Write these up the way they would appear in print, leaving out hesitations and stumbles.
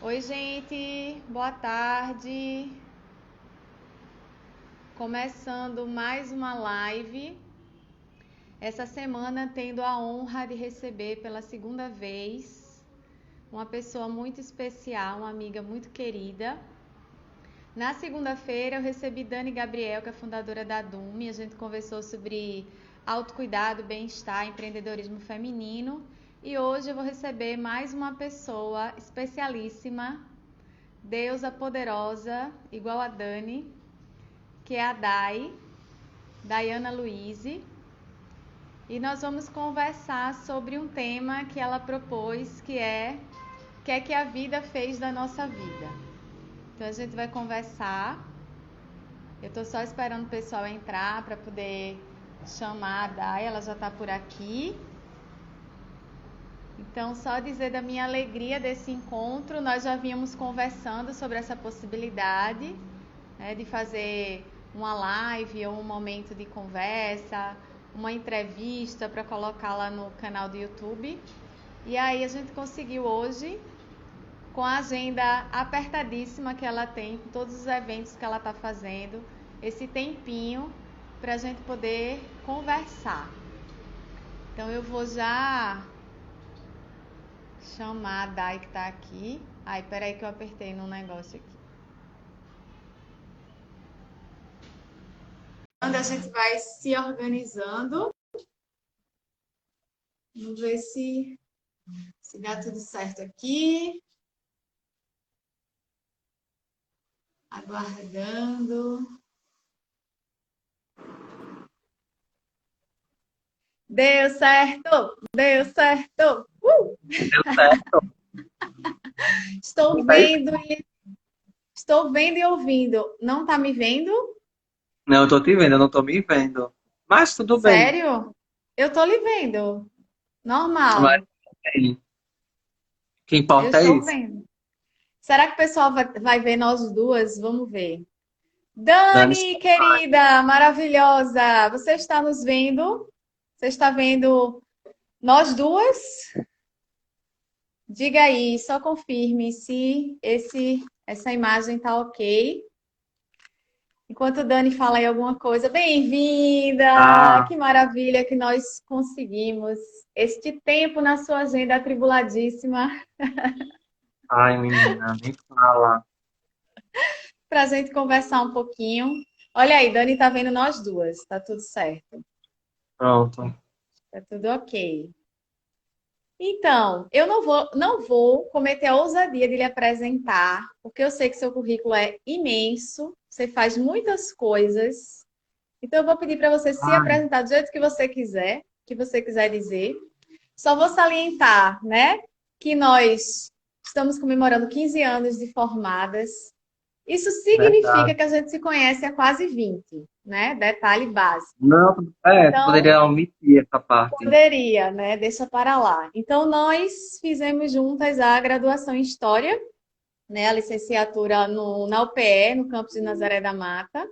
Oi, gente, boa tarde. Começando mais uma live. Essa semana tendo a honra de receber pela segunda vez uma pessoa muito especial, uma amiga muito querida. Na segunda-feira eu recebi Dani Gabriel, que é fundadora da DUME. A gente conversou sobre autocuidado, bem-estar, empreendedorismo feminino. E hoje eu vou receber mais uma pessoa especialíssima, deusa poderosa, igual a Dani, que é a Daiana Luise. E nós vamos conversar sobre um tema que ela propôs, que é o que é que a vida fez da nossa vida. Então a gente vai conversar. Eu estou só esperando o pessoal entrar para poder chamar a Dai, ela já está por aqui. Então, só dizer da minha alegria desse encontro, nós já vínhamos conversando sobre essa possibilidade, né, de fazer uma live ou um momento de conversa, uma entrevista para colocá-la no canal do YouTube. E aí a gente conseguiu hoje, com a agenda apertadíssima que ela tem, com todos os eventos que ela está fazendo, esse tempinho para a gente poder conversar. Então eu vou já chamar a Dai que tá aqui. Ai, peraí que eu apertei num negócio aqui. Quando a gente vai se organizando, vamos ver se dá tudo certo aqui. Aguardando. Deu certo! Deu certo! Deu certo. Estou Tá aí? vendo e estou vendo e ouvindo. Não tá me vendo? Não, eu tô te vendo, eu não tô me vendo. Mas tudo bem. Sério? Eu tô lhe vendo. Mas Normal. aí, o que Eu importa é estou isso. vendo. Será que o pessoal vai ver nós duas? Vamos ver. Dani, Dani, querida, maravilhosa, você está nos vendo? Você está vendo nós duas? Diga aí, só confirme se essa imagem tá ok. Enquanto Dani fala aí alguma coisa, bem-vinda! ah, Que maravilha que nós conseguimos este tempo na sua agenda atribuladíssima ai, menina, nem fala. para a gente conversar um pouquinho. Olha aí, Dani tá vendo nós duas, tá tudo certo, Pronto. tá tudo ok. Então, eu não vou cometer a ousadia de lhe apresentar, porque eu sei que seu currículo é imenso, você faz muitas coisas. Então, eu vou pedir para você se Ai, apresentar do jeito que você quiser dizer. Só vou salientar, né, que nós estamos comemorando 15 anos de formadas. Isso significa verdade. que a gente se conhece há quase 20, né? Detalhe básico. Não, tu Então, poderia omitir essa parte. poderia, né? Deixa para lá. Então, nós fizemos juntas a graduação em História, né? A licenciatura na UPE, no campus de Nazaré da Mata.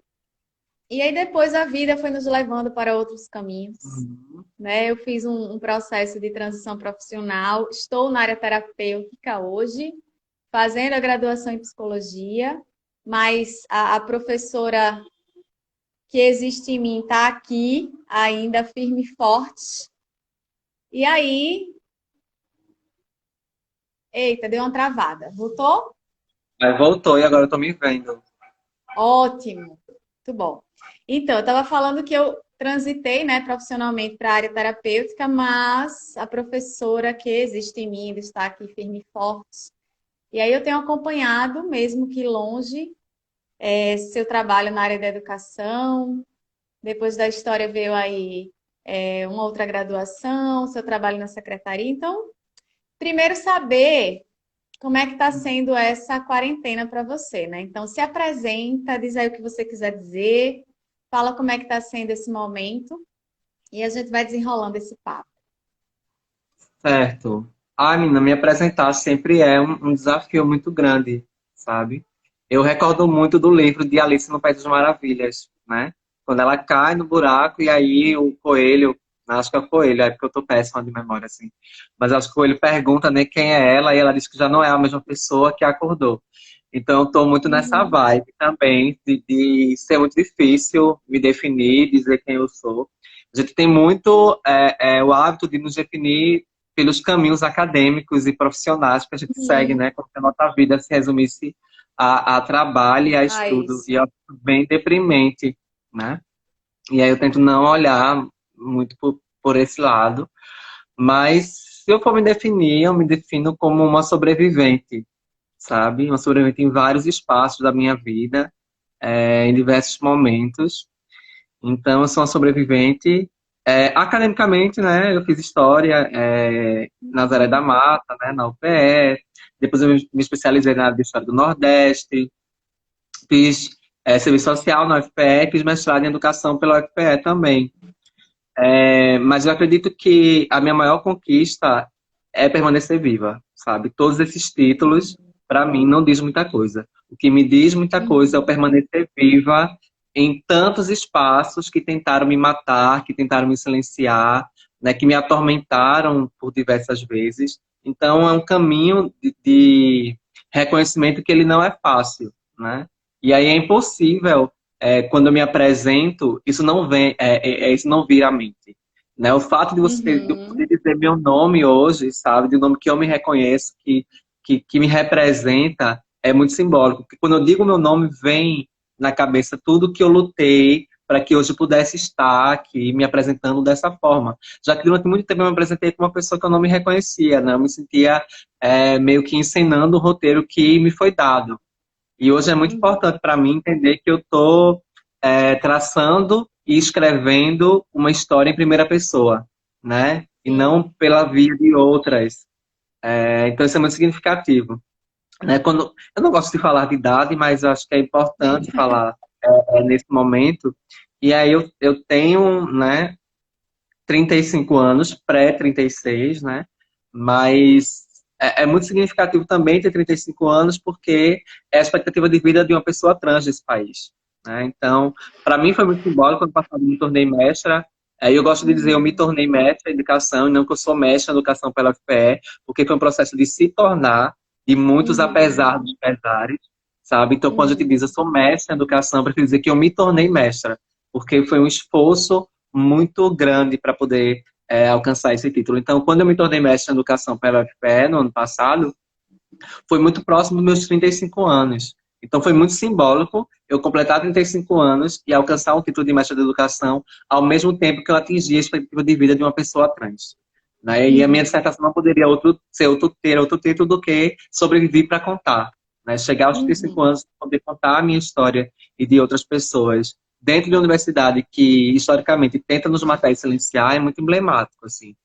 E aí, depois, a vida foi nos levando para outros caminhos, Uhum. né? Eu fiz um processo de transição profissional, estou na área terapêutica hoje, fazendo a graduação em Psicologia, mas a professora que existe em mim está aqui, ainda firme e forte. E aí, eita, deu uma travada. Voltou? Aí voltou e agora eu tô me vendo. Ótimo. Muito bom. Então, eu estava falando que eu transitei, né, profissionalmente para a área terapêutica, mas a professora que existe em mim ainda está aqui firme e forte. E aí eu tenho acompanhado, mesmo que longe, seu trabalho na área da educação. Depois da história veio aí uma outra graduação, seu trabalho na secretaria. Então, primeiro saber como é que está sendo essa quarentena para você, né? Então, se apresenta, diz aí o que você quiser dizer, fala como é que está sendo esse momento e a gente vai desenrolando esse papo. Certo. Ai, menina, me apresentar sempre é um desafio muito grande, sabe? Eu recordo muito do livro de Alice no País das Maravilhas, né? Quando ela cai no buraco e aí o coelho, Acho que é o Coelho, é porque eu tô péssima de memória, assim. Mas acho que o Coelho pergunta, né, quem é ela, e ela diz que já não é a mesma pessoa que acordou. Então, eu tô muito nessa Uhum. vibe também, de ser muito difícil me definir, dizer quem eu sou. A gente tem muito o hábito de nos definir pelos caminhos acadêmicos e profissionais que a gente segue, Uhum. né? Como se a nossa vida se resumisse a trabalho e a Ah, estudo. isso. E é bem deprimente, né? E aí eu tento não olhar muito por esse lado. Mas se eu for me definir, eu me defino como uma sobrevivente, sabe? Uma sobrevivente em vários espaços da minha vida, em diversos momentos. Então, eu sou uma sobrevivente. Academicamente, né? Eu fiz história Nazaré da Uhum. Mata, né? Na UPE. Depois eu me especializei na área de história do Nordeste. Fiz serviço social na UFPE, fiz mestrado em educação pela UFPE também. Mas eu acredito que a minha maior conquista é permanecer viva, sabe? Todos esses títulos, para mim, não diz muita coisa. O que me diz muita coisa é eu Uhum. permanecer viva em tantos espaços que tentaram me matar, que tentaram me silenciar, né? Que me atormentaram por diversas vezes. Então, é um caminho de reconhecimento que ele não é fácil, né? E aí é impossível quando eu me apresento, isso não vem, isso não vira à mente. Né? O fato de eu poder Uhum. dizer meu nome hoje, sabe, de um nome que eu me reconheço, que me representa, é muito simbólico. Porque quando eu digo meu nome, vem na cabeça tudo que eu lutei para que hoje eu pudesse estar aqui me apresentando dessa forma. Já que durante muito tempo eu me apresentei como uma pessoa que eu não me reconhecia, né? Eu me sentia meio que encenando o roteiro que me foi dado. E hoje é muito Uhum. importante para mim entender que eu estou traçando e escrevendo uma história em primeira pessoa, né? E não Sim. pela via de outras. Então isso é muito significativo. Né? Eu não gosto de falar de idade, mas eu acho que é importante falar nesse momento. E aí eu tenho, né, 35 anos, pré-36, né? Mas é muito significativo também ter 35 anos, porque é a expectativa de vida de uma pessoa trans nesse país. Né? Então, para mim foi muito simbólico. Quando passado eu me tornei mestra. Eu gosto de dizer eu me Uhum. tornei mestra em educação, e não que eu sou mestra em educação pela UFPE, porque foi um processo de se tornar, de muitos apesar Uhum. dos pesares, sabe? Então, quando a gente diz Uhum. eu sou mestra em educação, eu prefiro dizer que eu me tornei mestra, porque foi um esforço muito grande para poder alcançar esse título. Então, quando eu me tornei mestre em educação pela UFPE no ano passado, foi muito próximo dos meus 35 anos. Então, foi muito simbólico eu completar 35 anos e alcançar um título de mestre de educação ao mesmo tempo que eu atingi a expectativa de vida de uma pessoa trans. Né? E a minha Uhum. dissertação não poderia ter outro título do que Sobreviver para Contar. Né? Chegar aos 35 Uhum. anos e poder contar a minha história e de outras pessoas dentro de uma universidade que, historicamente, tenta nos matar e silenciar, é muito emblemático, assim.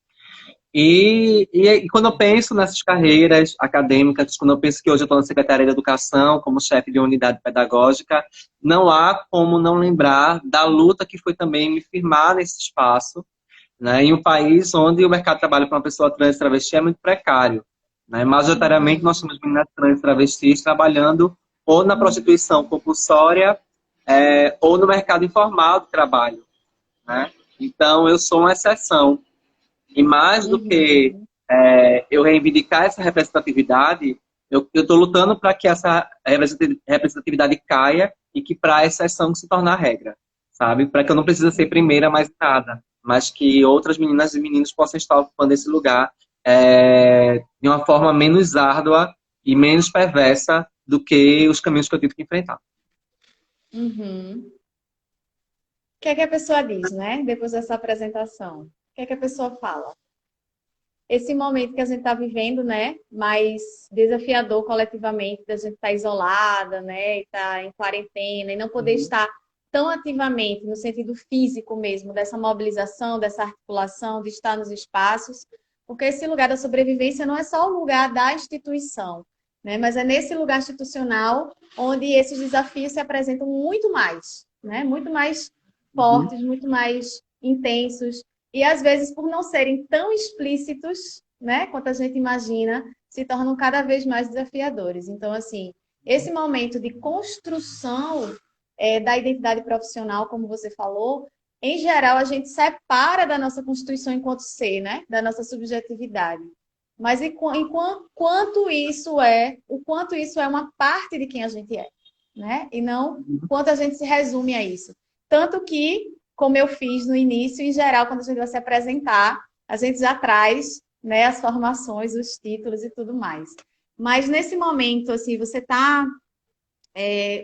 E quando eu penso nessas carreiras acadêmicas, quando eu penso que hoje eu estou na Secretaria de Educação, como chefe de uma unidade pedagógica, não há como não lembrar da luta que foi também me firmar nesse espaço, né, em um país onde o mercado de trabalho para uma pessoa trans e travesti é muito precário. Né? Majoritariamente, nós Uhum. temos meninas trans e travestis trabalhando ou na prostituição compulsória ou no mercado informal de trabalho. Né? Então, eu sou uma exceção. E mais do que Uhum. eu reivindicar essa representatividade, eu estou lutando para que essa representatividade caia e que para a exceção se tornar a regra, sabe? Para que eu não precise ser primeira mais nada, mas que outras meninas e meninos possam estar ocupando esse lugar de uma forma menos árdua e menos perversa do que os caminhos que eu tive que enfrentar. Uhum. O que é que a pessoa diz, né? Depois dessa apresentação. O que é que a pessoa fala? Esse momento que a gente está vivendo, né? Mais desafiador coletivamente, da gente estar isolada, né? E estar em quarentena e não poder Uhum. estar tão ativamente, no sentido físico mesmo, dessa mobilização, dessa articulação, de estar nos espaços, porque esse lugar da sobrevivência não é só o lugar da instituição, né? Mas é nesse lugar institucional onde esses desafios se apresentam muito mais, né? Muito mais Uhum. fortes, muito mais intensos. E às vezes, por não serem tão explícitos, né, quanto a gente imagina, se tornam cada vez mais desafiadores. Então, assim, esse momento de construção da identidade profissional, como você falou, em geral, a gente separa da nossa constituição enquanto ser, né? Da nossa subjetividade. Mas o quanto isso é uma parte de quem a gente é, né? E não quanto a gente se resume a isso. Tanto que, como eu fiz no início, em geral, quando a gente vai se apresentar, a gente já traz, né, as formações, os títulos e tudo mais. Mas nesse momento, assim, você está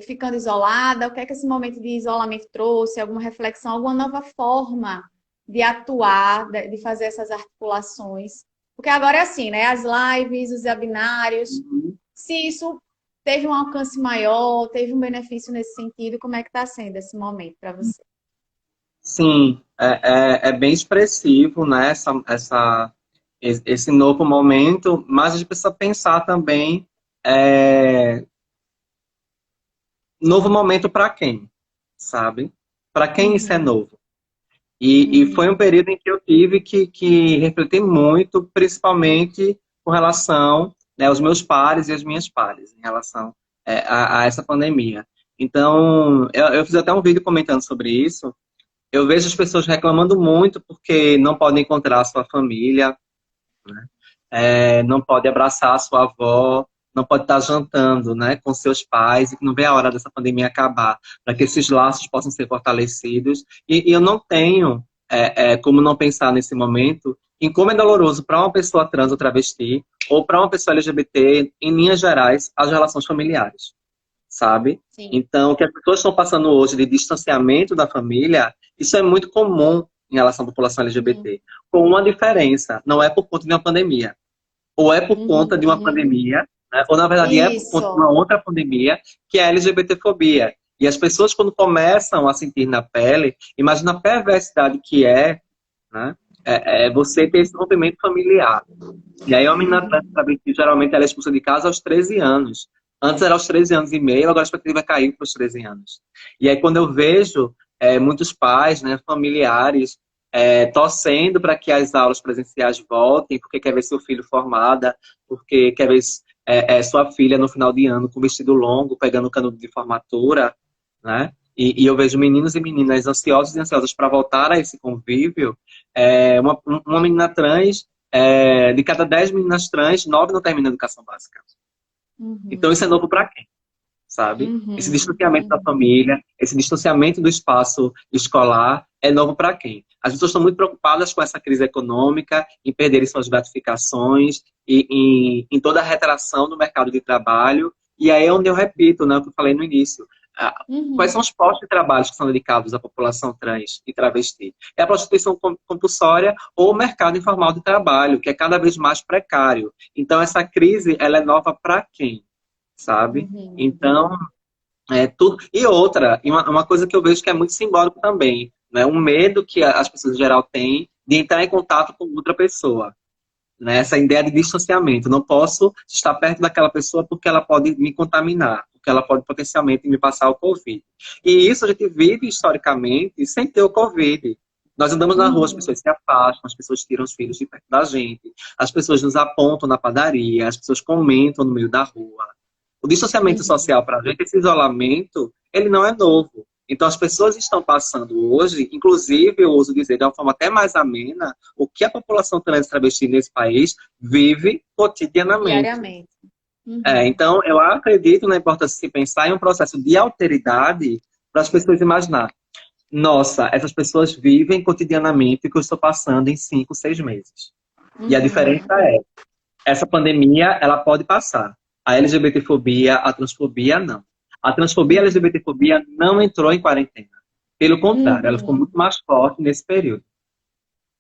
ficando isolada? O que é que esse momento de isolamento trouxe? Alguma reflexão, alguma nova forma de atuar, de fazer essas articulações? Porque agora é assim, né? As lives, os webinários, se isso teve um alcance maior, teve um benefício nesse sentido, como é que está sendo esse momento para você? Sim, é bem expressivo, né, esse novo momento, mas a gente precisa pensar também é, novo momento para quem, sabe? Para quem isso é Uhum, novo? E foi um uhum, período em que eu tive que refletir muito, principalmente com relação, né, aos meus pares e às minhas pares, em relação a essa pandemia. Então, eu fiz até um vídeo comentando sobre isso. Eu vejo as pessoas reclamando muito porque não podem encontrar a sua família, não pode abraçar a sua avó, não pode estar jantando, né, com seus pais, e que não vê a hora dessa pandemia acabar, para que esses laços possam ser fortalecidos. E eu não tenho como não pensar nesse momento em como é doloroso para uma pessoa trans ou travesti, ou para uma pessoa LGBT, em linhas gerais, as relações familiares, sabe? sim. Então, o que as pessoas estão passando hoje de distanciamento da família, isso é muito comum em relação à população Sim. LGBT, com uma diferença, não é por conta de uma pandemia, ou é por conta de uma Uhum. pandemia, né? Ou na verdade é por conta de Isso. uma outra pandemia, que é a LGBTfobia. E as pessoas, quando começam a sentir na pele, imagina a perversidade que né? Você ter esse rompimento familiar. E aí, uma menina trans travesti, geralmente, ela é expulsa de casa aos 13 anos. Antes era aos 13 anos e meio, agora a expectativa é cair para os 13 anos. E aí, quando eu vejo muitos pais, né, familiares, torcendo para que as aulas presenciais voltem, porque quer ver seu filho formada, porque quer ver sua filha no final de ano com vestido longo, pegando o canudo de formatura, né? E eu vejo meninos e meninas ansiosos e ansiosas para voltar a esse convívio. Uma menina trans de cada 10 meninas trans, 9 não terminam a educação básica. Então Uhum. isso é novo para quem, sabe? Esse Uhum. distanciamento da Uhum. família, esse distanciamento do espaço escolar é novo para quem? As pessoas estão muito preocupadas com essa crise econômica, em perderem suas gratificações, e em toda a retração no mercado de trabalho. E aí é onde eu repito, né, o que eu falei no início. Quais Uhum. são os postos de trabalho que são dedicados à população trans e travesti? É a prostituição compulsória ou o mercado informal de trabalho, que é cada vez mais precário. Então, essa crise, ela é nova para quem? Sabe? Uhum. Então, tudo. E outra, e uma coisa que eu vejo que é muito simbólico também, né? Um medo que as pessoas em geral têm de entrar em contato com outra pessoa, né? Essa ideia de distanciamento. Não posso estar perto daquela pessoa porque ela pode me contaminar, porque ela pode potencialmente me passar o Covid. E isso a gente vive historicamente sem ter o Covid. Nós andamos na rua, as Uhum. pessoas se afastam, as pessoas tiram os filhos de perto da gente, as pessoas nos apontam na padaria, as pessoas comentam no meio da rua. O distanciamento Uhum. social para a gente, esse isolamento, ele não é novo. Então, as pessoas estão passando hoje, inclusive, eu ouso dizer de uma forma até mais amena, o que a população trans e travesti nesse país vive cotidianamente. Diariamente. Uhum. Então, eu acredito na importância de se pensar em um processo de alteridade para as pessoas imaginar. Nossa, essas pessoas vivem cotidianamente o que eu estou passando em 5, 6 meses. E a diferença Uhum. é, essa pandemia, ela pode passar. A LGBTfobia, a transfobia, não. A transfobia e a Uhum. LGBTfobia não entrou em quarentena. Pelo contrário, ela ficou Uhum. muito mais forte nesse período.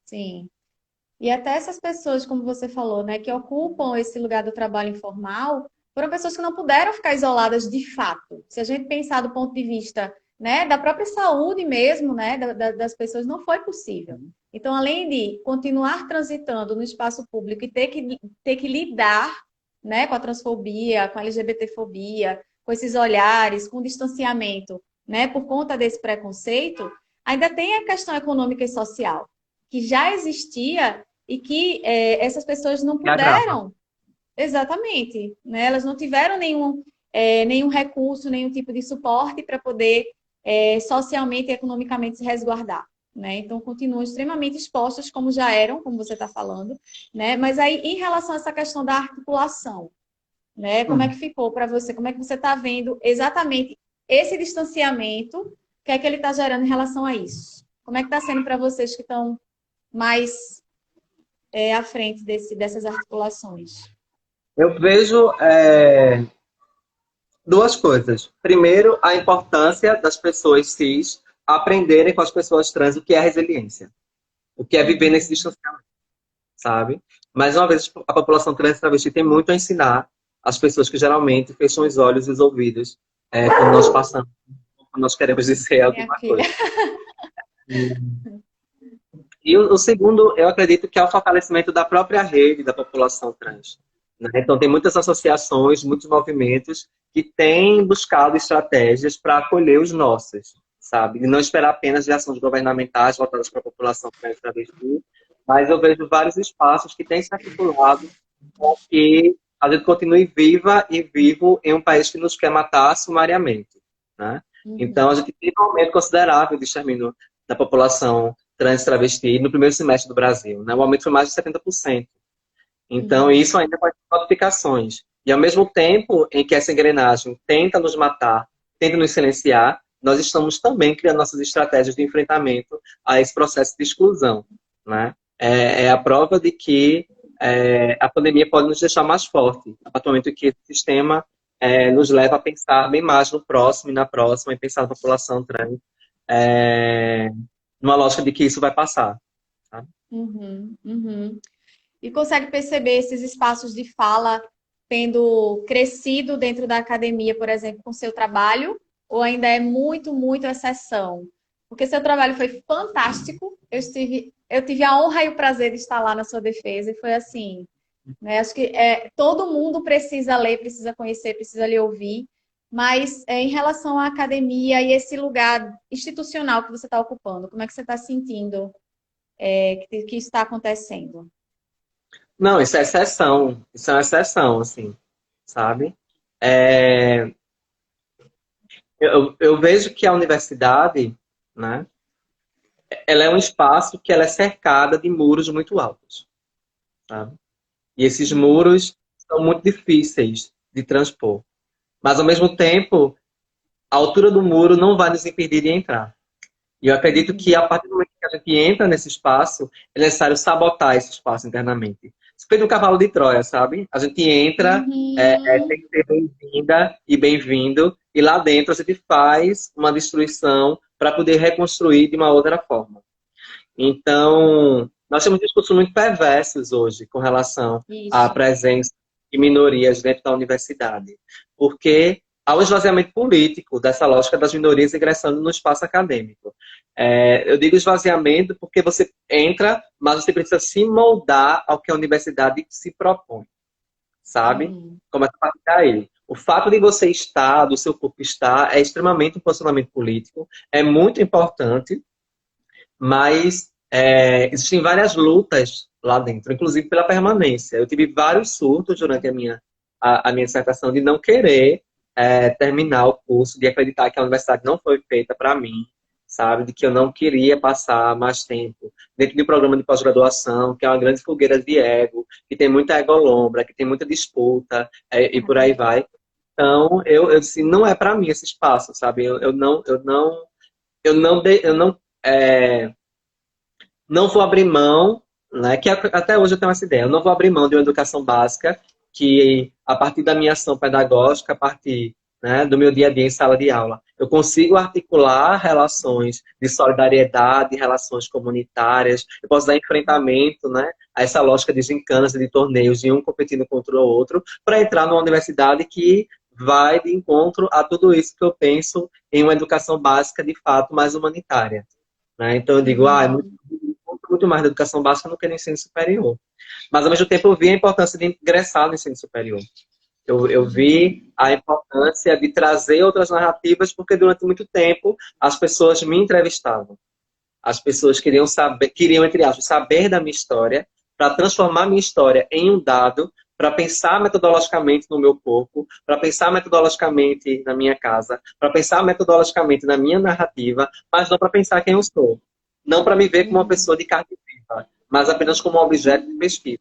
Sim. E até essas pessoas, como você falou, né, que ocupam esse lugar do trabalho informal, foram pessoas que não puderam ficar isoladas de fato. Se a gente pensar do ponto de vista, né, da própria saúde mesmo, né, das pessoas, não foi possível. Então, além de continuar transitando no espaço público e ter que lidar, né, com a transfobia, com a LGBTfobia, com esses olhares, com o distanciamento, né, por conta desse preconceito, ainda tem a questão econômica e social, que já existia e que essas pessoas não E agrava. puderam, exatamente, né? Elas não tiveram nenhum recurso, nenhum tipo de suporte para poder socialmente e economicamente se resguardar. né? Então, continuam extremamente expostas, como já eram, como você está falando, né? Mas aí, em relação a essa questão da articulação, né? Como é que ficou para você? Como é que você está vendo exatamente esse distanciamento? O que é que ele está gerando em relação a isso? Como é que está sendo para vocês que estão mais à frente dessas articulações? Eu vejo duas coisas. Primeiro, a importância das pessoas cis aprenderem com as pessoas trans o que é resiliência, o que é viver nesse distanciamento, sabe? Mais uma vez, a população trans e travesti tem muito a ensinar às pessoas que geralmente fecham os olhos e os ouvidos quando nós passamos, quando nós queremos dizer Minha alguma filha. coisa. E o segundo, eu acredito que é o fortalecimento da própria rede da população trans, né? Então, tem muitas associações, muitos movimentos que têm buscado estratégias para acolher os nossos, sabe? E não esperar apenas de ações governamentais voltadas para a população trans e travesti, mas eu vejo vários espaços que têm se articulado para que a gente continue viva e vivo em um país que nos quer matar sumariamente, né? Então, a gente tem um aumento considerável de extermínio da população trans e travesti no primeiro semestre do Brasil, né? O aumento foi mais de 70%. Então, isso ainda com as notificações. E ao mesmo tempo em que essa engrenagem tenta nos matar, tenta nos silenciar, nós estamos também criando nossas estratégias de enfrentamento a esse processo de exclusão, né? É a prova de que a pandemia pode nos deixar mais forte, a partir do momento que esse sistema nos leva a pensar bem mais no próximo e na próxima, e pensar na população trans, numa lógica de que isso vai passar. Tá? Uhum, uhum. E consegue perceber esses espaços de fala tendo crescido dentro da academia, por exemplo, com seu trabalho? Ou ainda é muito, muito exceção? Porque seu trabalho foi fantástico. Eu tive a honra e o prazer de estar lá na sua defesa e foi assim, né? Acho que todo mundo precisa ler, precisa conhecer, precisa lhe ouvir. Mas em relação à academia e esse lugar institucional que você está ocupando, como é que você está sentindo que isso está acontecendo? Não, isso é exceção. Isso é uma exceção, assim, sabe? É, eu vejo que a universidade, né, ela é um espaço que ela é cercada de muros muito altos, sabe? E esses muros são muito difíceis de transpor. Mas, ao mesmo tempo, a altura do muro não vai nos impedir de entrar. E eu acredito que a partir do momento que a gente entra nesse espaço, é necessário sabotar esse espaço internamente. Isso foi um cavalo de Troia, sabe? A gente entra, Uhum. tem que ser bem-vinda e bem-vindo, e lá dentro a gente faz uma destruição para poder reconstruir de uma outra forma. Então, nós temos discursos muito perversos hoje com relação à Isso. presença de minorias dentro da universidade. Porque há um esvaziamento político dessa lógica das minorias ingressando no espaço acadêmico. Eu digo esvaziamento porque você entra, mas você precisa se moldar ao que a universidade se propõe, sabe? Uhum. Começa a partir daí. O fato de você estar, do seu corpo estar, é extremamente um posicionamento político, é muito importante, mas existem várias lutas lá dentro, inclusive pela permanência. Eu tive vários surtos durante a minha dissertação de não querer terminar o curso, de acreditar que a universidade não foi feita para mim, sabe? De que eu não queria passar mais tempo dentro de um programa de pós-graduação, que é uma grande fogueira de ego, que tem muita egolombra, que tem muita disputa, e por aí vai. Então, eu disse, não é para mim esse espaço, sabe? Eu não vou abrir mão, né, que até hoje eu tenho essa ideia, eu não vou abrir mão de uma educação básica que, a partir da minha ação pedagógica, a partir, né, do meu dia a dia em sala de aula, eu consigo articular relações de solidariedade, relações comunitárias, eu posso dar enfrentamento, né, a essa lógica de gincanas e de torneios, de um competindo contra o outro, para entrar numa universidade que vai de encontro a tudo isso que eu penso em uma educação básica, de fato, mais humanitária. Né? Então eu digo, é Uhum. muito mais da educação básica do que no ensino superior. Mas ao mesmo tempo eu vi a importância de ingressar no ensino superior. Eu vi a importância de trazer outras narrativas, porque durante muito tempo as pessoas me entrevistavam. As pessoas queriam saber, queriam, entre aspas, saber da minha história, para transformar minha história em um dado, para pensar metodologicamente no meu corpo, para pensar metodologicamente na minha casa, para pensar metodologicamente na minha narrativa, mas não para pensar quem eu sou. não para me ver como uma Uhum. pessoa de carne viva, mas apenas como um objeto de pesquisa.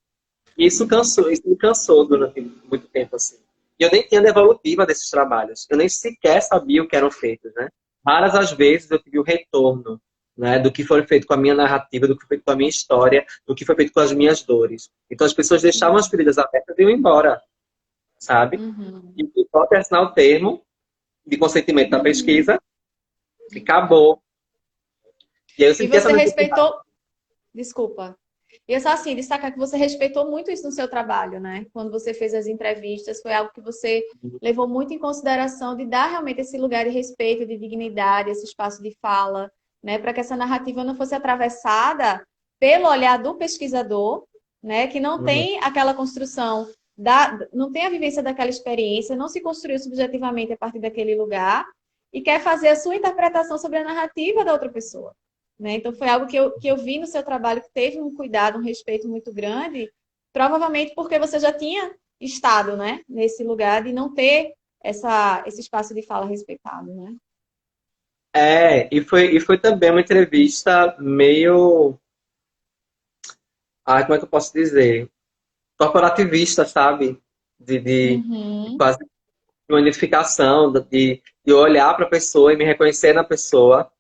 E isso me cansou durante muito tempo, assim. E eu nem tinha devolutiva desses trabalhos. Eu nem sequer sabia o que eram feitos, né? Raras as vezes eu tive o retorno, né, do que foi feito com a minha narrativa, do que foi feito com a minha história, do que foi feito com as minhas dores. Então as pessoas deixavam as feridas abertas e iam embora, sabe? Uhum. E pode assinar o termo de consentimento da pesquisa e acabou. E aí eu E senti essa você necessidade. respeitou, desculpa. E é só assim, destacar que você respeitou muito isso no seu trabalho, né? Quando você fez as entrevistas, foi algo que você levou muito em consideração de dar realmente esse lugar de respeito, de dignidade, esse espaço de fala, né? Para que essa narrativa não fosse atravessada pelo olhar do pesquisador, né? Que não Uhum. tem aquela construção não tem a vivência daquela experiência, não se construiu subjetivamente a partir daquele lugar e quer fazer a sua interpretação sobre a narrativa da outra pessoa. Né? Então, foi algo que eu vi no seu trabalho que teve um cuidado, um respeito muito grande, provavelmente porque você já tinha estado, né, nesse lugar de não ter esse espaço de fala respeitado, né? E foi também uma entrevista meio. Como é que eu posso dizer? Corporativista, sabe? De Uhum, quase uma identificação, de olhar para a pessoa e me reconhecer na pessoa,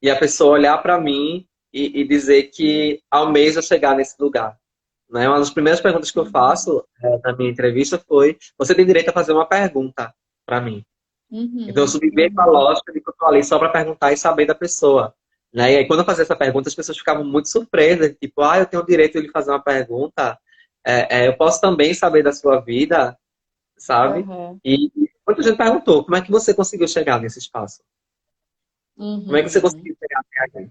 e a pessoa olhar para mim e dizer que almeja chegar nesse lugar. Né? Uma das primeiras perguntas que eu faço na minha entrevista foi: você tem direito a fazer uma pergunta para mim? Então eu uhum, submeto a uhum. lógica de que eu estou ali só para perguntar e saber da pessoa. Né? E aí, quando eu fazia essa pergunta, as pessoas ficavam muito surpresas, tipo, eu tenho o direito de lhe fazer uma pergunta, eu posso também saber da sua vida, sabe? Uhum, E muita gente perguntou, como é que você conseguiu chegar nesse espaço? Como é que você uhum. conseguiu chegar até aqui?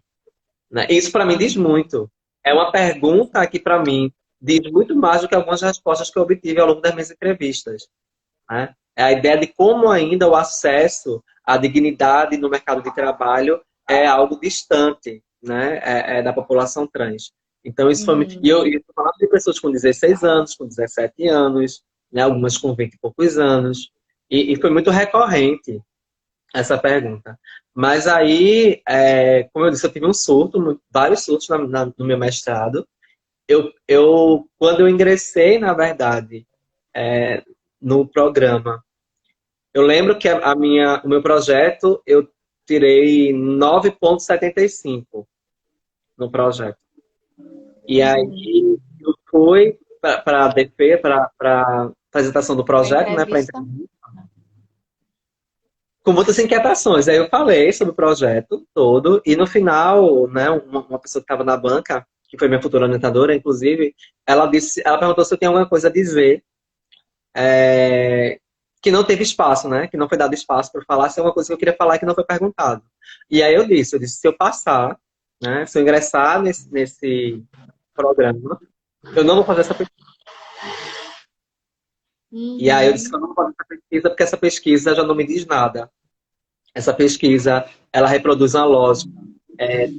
Né? Isso para mim diz muito. É uma pergunta que para mim diz muito mais do que algumas respostas que eu obtive ao longo das minhas entrevistas. Né? É a ideia de como ainda o acesso à dignidade no mercado de trabalho é algo distante, né? Da população trans. Então, isso foi muito. E eu Uhum. estou falando de pessoas com 16 anos, com 17 anos, né? Algumas com 20 e poucos anos. E foi muito recorrente essa pergunta. Mas aí, como eu disse, eu tive um surto, vários surtos no meu mestrado. Quando eu ingressei, na verdade, no programa, eu lembro que o meu projeto, eu tirei 9,75 no projeto. E Uhum. aí eu fui para a DP, para apresentação do Para projeto, né, para entrevista. entrevista, com muitas inquietações. Aí eu falei sobre o projeto todo e no final, né, uma pessoa que estava na banca, que foi minha futura orientadora, inclusive, ela perguntou se eu tinha alguma coisa a dizer, que não teve espaço, né? Que não foi dado espaço para falar, se é uma coisa que eu queria falar que não foi perguntado. E aí eu disse, se eu passar, né? Se eu ingressar nesse programa, eu não vou fazer essa pesquisa. E aí eu disse que eu Uhum. não vou fazer essa pesquisa porque essa pesquisa já não me diz nada. Essa pesquisa, ela reproduz uma lógica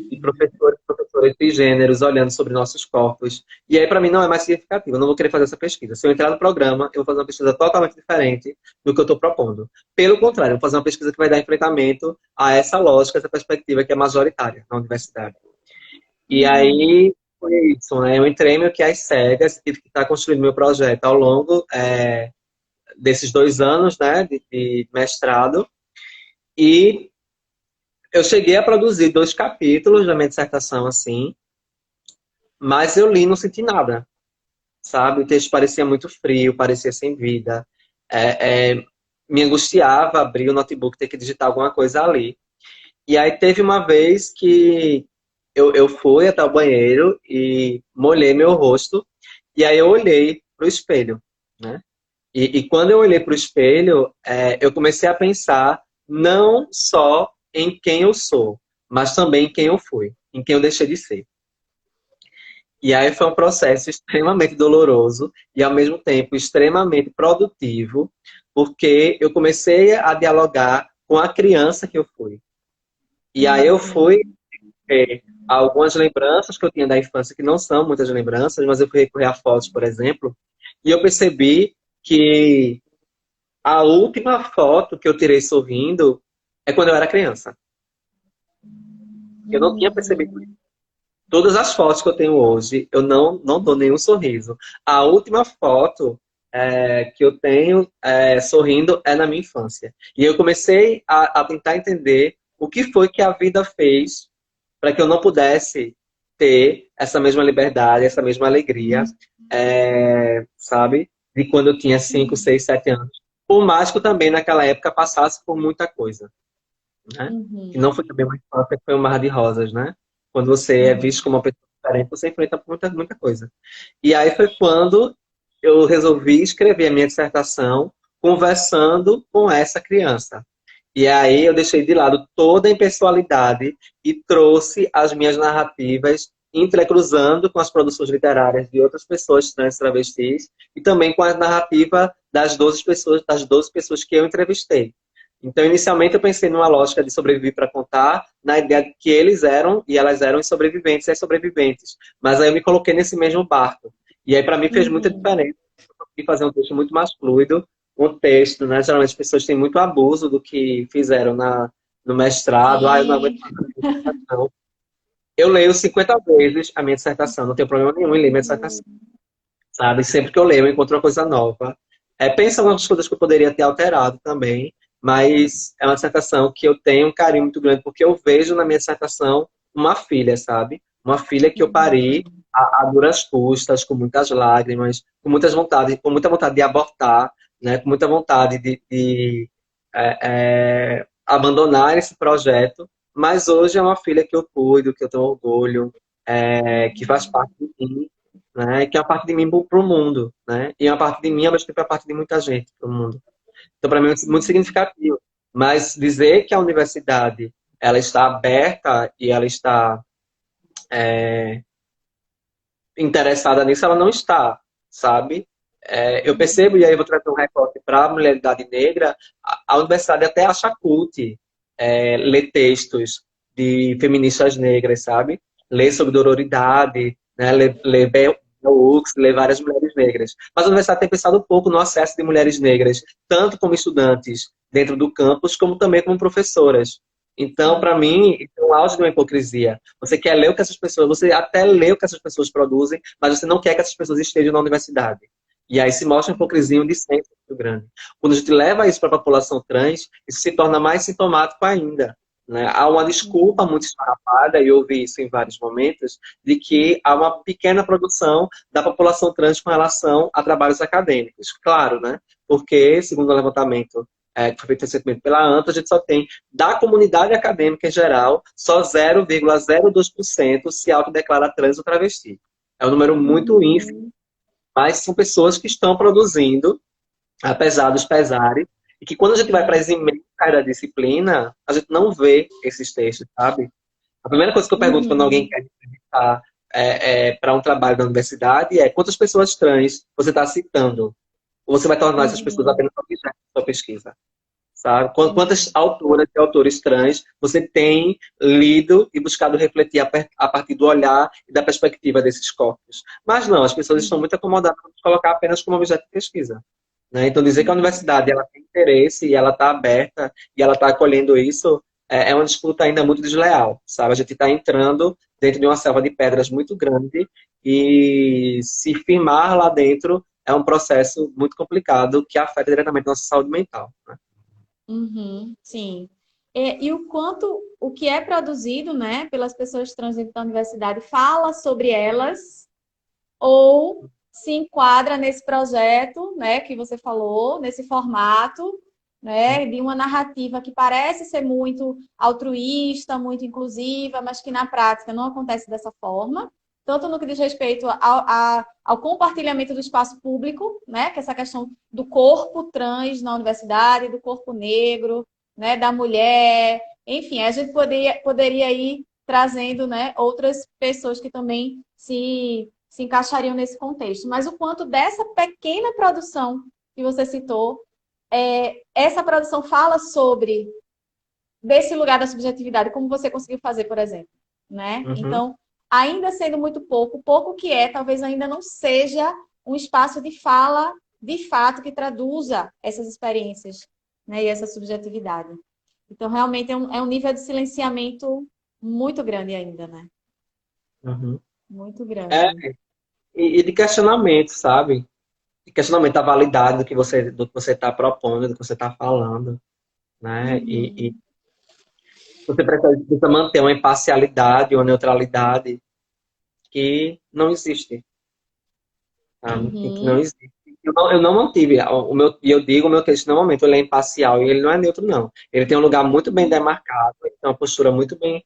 de professores e professoras cisgêneros olhando sobre nossos corpos. E aí, para mim, não é mais significativo. Eu não vou querer fazer essa pesquisa. Se eu entrar no programa, eu vou fazer uma pesquisa totalmente diferente do que eu estou propondo. Pelo contrário, eu vou fazer uma pesquisa que vai dar enfrentamento a essa lógica, essa perspectiva que é majoritária na universidade. E Uhum. aí, foi isso, né? Eu entrei meio que às cegas, tive que estar construindo meu projeto ao longo desses 2 anos, né, de mestrado. E eu cheguei a produzir 2 capítulos da minha dissertação, assim, mas eu li e não senti nada, sabe? O texto parecia muito frio, parecia sem vida. Me angustiava abrir o notebook, ter que digitar alguma coisa ali. E aí teve uma vez que eu fui até o banheiro e molhei meu rosto, e aí eu olhei para o espelho, né? E quando eu olhei para o espelho, eu comecei a pensar não só em quem eu sou, mas também em quem eu fui, em quem eu deixei de ser. E aí foi um processo extremamente doloroso e, ao mesmo tempo, extremamente produtivo, porque eu comecei a dialogar com a criança que eu fui. E aí eu fui Uhum. algumas lembranças que eu tinha da infância, que não são muitas lembranças, mas eu fui recorrer a fotos, por exemplo, e eu percebi que a última foto que eu tirei sorrindo é quando eu era criança. Eu não tinha percebido Uhum. isso. Todas as fotos que eu tenho hoje, eu não dou nenhum sorriso. A última foto que eu tenho sorrindo é na minha infância. E eu comecei a tentar entender o que foi que a vida fez para que eu não pudesse ter essa mesma liberdade, essa mesma alegria, sabe? De quando eu tinha 5, Sim. 6, 7 anos. Por mais que eu também naquela época passasse por muita coisa, né? Que Uhum. não foi também uma infância, que foi um mar de rosas, né? Quando você é Uhum. visto como uma pessoa diferente, você enfrenta muita coisa. E aí foi quando eu resolvi escrever a minha dissertação conversando com essa criança. E aí eu deixei de lado toda a impessoalidade e trouxe as minhas narrativas entrecruzando com as produções literárias de outras pessoas trans travestis e também com a narrativa das 12 pessoas que eu entrevistei. Então, inicialmente, eu pensei numa lógica de sobreviver para contar, na ideia de que eles eram e elas eram os sobreviventes e as sobreviventes. Mas aí eu me coloquei nesse mesmo barco. E aí, para mim, fez muita Uhum. diferença. Eu consegui fazer um texto muito mais fluido, um texto, né? Geralmente as pessoas têm muito abuso do que fizeram no mestrado. Ah, eu não aguento Sim. mais a minha dissertação. Eu leio 50 vezes a minha dissertação, não tenho problema nenhum em ler minha dissertação, sabe? Sempre que eu leio, eu encontro uma coisa nova. Pensa em algumas coisas que eu poderia ter alterado também, mas é uma dissertação que eu tenho um carinho muito grande, porque eu vejo na minha dissertação uma filha, sabe? Uma filha que eu pari Uhum. a duras custas, com muitas lágrimas, com muita vontade de abortar, né? Com muita vontade de abandonar esse projeto, mas hoje é uma filha que eu cuido, que eu tenho orgulho, que faz parte de mim, né? Que é uma parte de mim para o mundo, né? E é uma parte de mim, ao mesmo tempo é uma parte de muita gente para o mundo. Então, para mim, é muito significativo. Mas dizer que a universidade ela está aberta e ela está interessada nisso, ela não está, sabe? Eu percebo, e aí eu vou trazer um recorte para a mulheridade negra, a universidade até acha cult ler textos de feministas negras, sabe? Ler sobre dororidade, né? Ler Bell Hooks, ler várias mulheres negras. Mas a universidade tem pensado um pouco no acesso de mulheres negras, tanto como estudantes dentro do campus, como também como professoras. Então, para Sim. mim, isso é um auge de uma hipocrisia. Você quer ler o que essas pessoas, você até lê o que essas pessoas produzem, mas você não quer que essas pessoas estejam na universidade. E aí se mostra uma hipocrisia e um dissenso muito grande. Quando a gente leva isso para a população trans, isso se torna mais sintomático ainda. Né? Há uma desculpa muito esfarrapada, e eu ouvi isso em vários momentos, de que há uma pequena produção da população trans com relação a trabalhos acadêmicos. Claro, né? Porque, segundo o levantamento que foi feito recentemente pela ANTA, a gente só tem, da comunidade acadêmica em geral, só 0,02% se autodeclara trans ou travesti. É um número muito ínfimo, Uhum. mas são pessoas que estão produzindo, apesar dos pesares, e que quando a gente vai para Sim. as empresas da disciplina, a gente não vê esses textos, sabe? A primeira coisa que eu pergunto quando alguém Uhum. quer entrevistar para um trabalho da universidade é quantas pessoas trans você está citando? Ou você vai tornar essas pessoas Uhum. apenas objeto da sua pesquisa? Sabe? Quantas Uhum. autoras e autores trans você tem lido e buscado refletir a partir do olhar e da perspectiva desses corpos? Mas não, as pessoas estão Uhum. muito acomodadas com colocar apenas como objeto de pesquisa. Né? Então, dizer que a Uhum. universidade ela tem interesse e ela está aberta e ela está acolhendo isso é uma disputa ainda muito desleal. Sabe? A gente está entrando dentro de uma selva de pedras muito grande e se firmar lá dentro é um processo muito complicado que afeta diretamente a nossa saúde mental. Né? Uhum. Sim. E o quanto o que é produzido, né, pelas pessoas trans dentro da universidade fala sobre elas ou se enquadra nesse projeto, né, que você falou, nesse formato, né, de uma narrativa que parece ser muito altruísta, muito inclusiva, mas que na prática não acontece dessa forma, tanto no que diz respeito ao compartilhamento do espaço público, né, que é essa questão do corpo trans na universidade, do corpo negro, né, da mulher, enfim, a gente poderia ir trazendo, né, outras pessoas que também se encaixariam nesse contexto. Mas o quanto dessa pequena produção que você citou, essa produção fala sobre desse lugar da subjetividade, como você conseguiu fazer, por exemplo, né? Uhum. Então, ainda sendo muito pouco, o pouco que é, talvez ainda não seja um espaço de fala de fato que traduza essas experiências, né? E essa subjetividade. Então, realmente é um nível de silenciamento muito grande ainda, né? Uhum. Muito É, grande. e de questionamento, sabe? De questionamento da validade do que você está propondo, do que você está falando, né? E Uhum. você precisa manter uma imparcialidade, uma neutralidade que não existe, sabe? Que não Uhum. existe. Eu não mantive. E eu digo, o meu texto, no momento, ele é imparcial e ele não é neutro, não. Ele tem um lugar muito bem demarcado, ele tem uma postura muito bem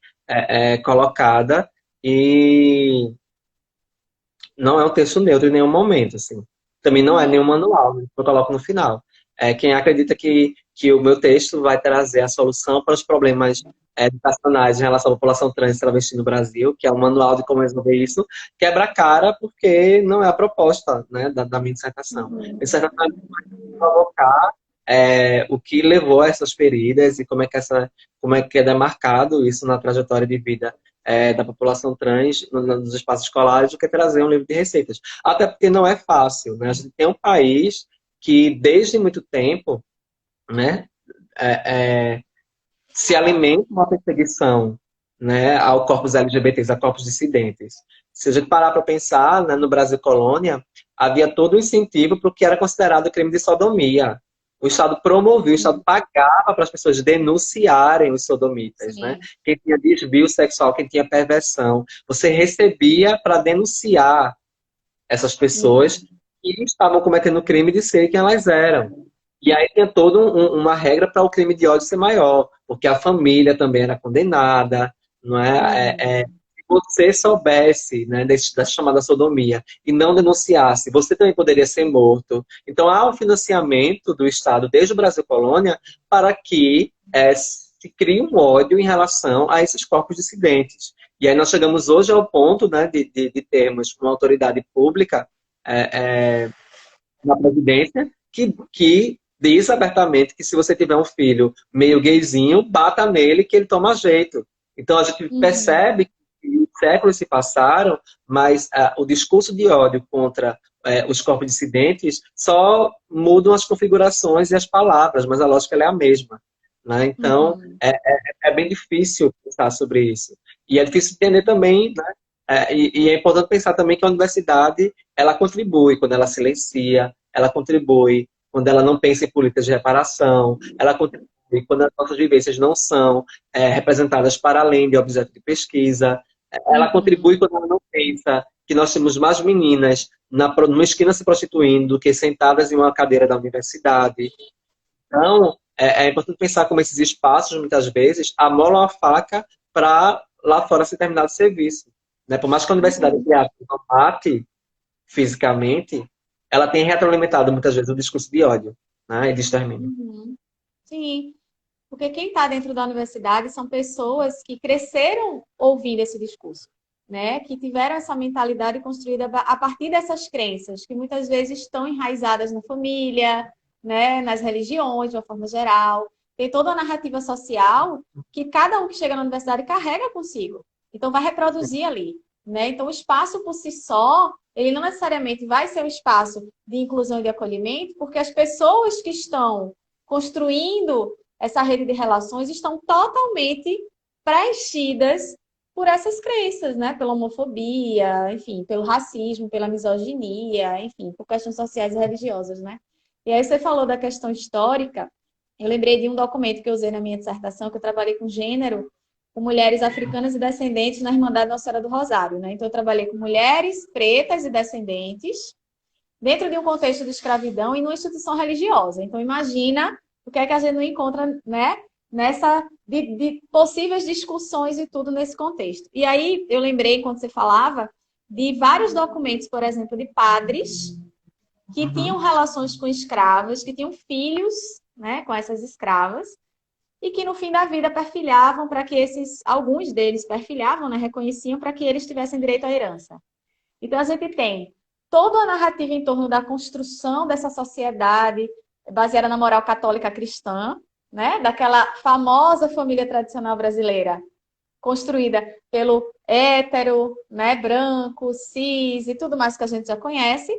colocada e não é um texto neutro em nenhum momento, assim. Também não é Sim. nenhum manual, né, que eu coloco no final. Quem acredita que o meu texto vai trazer a solução para os problemas educacionais em relação à população trans e travesti no Brasil, que é um manual de como resolver isso, quebra a cara porque não é a proposta, né, da minha dissertação. Minha Uhum. dissertação é provocar o que levou a essas feridas e como é que é demarcado isso na trajetória de vida da população trans nos espaços escolares do que trazer um livro de receitas. Até porque não é fácil, né? A gente tem um país que, desde muito tempo, né, é, é, se alimenta de uma perseguição, né, ao corpos LGBTs, a corpos dissidentes. Se a gente parar para pensar, né, no Brasil colônia, havia todo o incentivo para o que era considerado crime de sodomia. O Estado promovia, o Estado pagava para as pessoas denunciarem os sodomitas, né? Sim. Quem tinha desvio sexual, quem tinha perversão. Você recebia para denunciar essas pessoas Uhum. que estavam cometendo o crime de ser quem elas eram. E aí tinha toda uma regra para o crime de ódio ser maior, porque a família também era condenada, não é? Uhum. Se você soubesse, né, da chamada sodomia e não denunciasse, você também poderia ser morto. Então há um financiamento do Estado desde o Brasil colônia para que se crie um ódio em relação a esses corpos dissidentes. E aí nós chegamos hoje ao ponto, né, de termos uma autoridade pública é, é, na presidência que diz abertamente que se você tiver um filho meio gayzinho, bata nele que ele toma jeito. Então a gente Uhum. percebe que séculos se passaram, mas o discurso de ódio contra os corpos dissidentes só mudam as configurações e as palavras, mas a lógica ela é a mesma. Né? Então Uhum. é bem difícil pensar sobre isso. E é difícil entender também, né? E é importante pensar também que a universidade ela contribui quando ela silencia, ela contribui quando ela não pensa em políticas de reparação, ela contribui quando as nossas vivências não são representadas para além de objeto de pesquisa, ela contribui Uhum. quando ela não pensa que nós temos mais meninas numa esquina se prostituindo do que sentadas em uma cadeira da universidade. Então, é importante pensar como esses espaços, muitas vezes, amolam a faca para lá fora ser terminado o serviço. Né? Por mais que a universidade Uhum. criasse não mate fisicamente, ela tem retroalimentado muitas vezes o discurso de ódio, né? E de extermínio. Uhum. Sim. Porque quem está dentro da universidade são pessoas que cresceram ouvindo esse discurso, né? Que tiveram essa mentalidade construída a partir dessas crenças, que muitas vezes estão enraizadas na família, né? Nas religiões, de uma forma geral. Tem toda a narrativa social que cada um que chega na universidade carrega consigo. Então, vai reproduzir ali, né? Então, o espaço por si só, ele não necessariamente vai ser um espaço de inclusão e de acolhimento, porque as pessoas que estão construindo essa rede de relações estão totalmente preenchidas por essas crenças, né? Pela homofobia, enfim, pelo racismo, pela misoginia, enfim, por questões sociais e religiosas, né? E aí você falou da questão histórica, eu lembrei de um documento que eu usei na minha dissertação, que eu trabalhei com gênero, com mulheres africanas e descendentes na Irmandade Nossa Senhora do Rosário, né? Então eu trabalhei com mulheres pretas e descendentes dentro de um contexto de escravidão e numa instituição religiosa. Então, imagina o que é que a gente não encontra, né? Nessa de possíveis discussões e tudo nesse contexto. E aí eu lembrei, quando você falava, de vários documentos, por exemplo, de padres que tinham Uhum. relações com escravas, que tinham filhos, né, com essas escravas, e que no fim da vida perfilhavam para que alguns deles perfilhavam, né, reconheciam para que eles tivessem direito à herança. Então, a gente tem toda a narrativa em torno da construção dessa sociedade baseada na moral católica cristã, né? Daquela famosa família tradicional brasileira, construída pelo hétero, né? Branco, cis e tudo mais que a gente já conhece,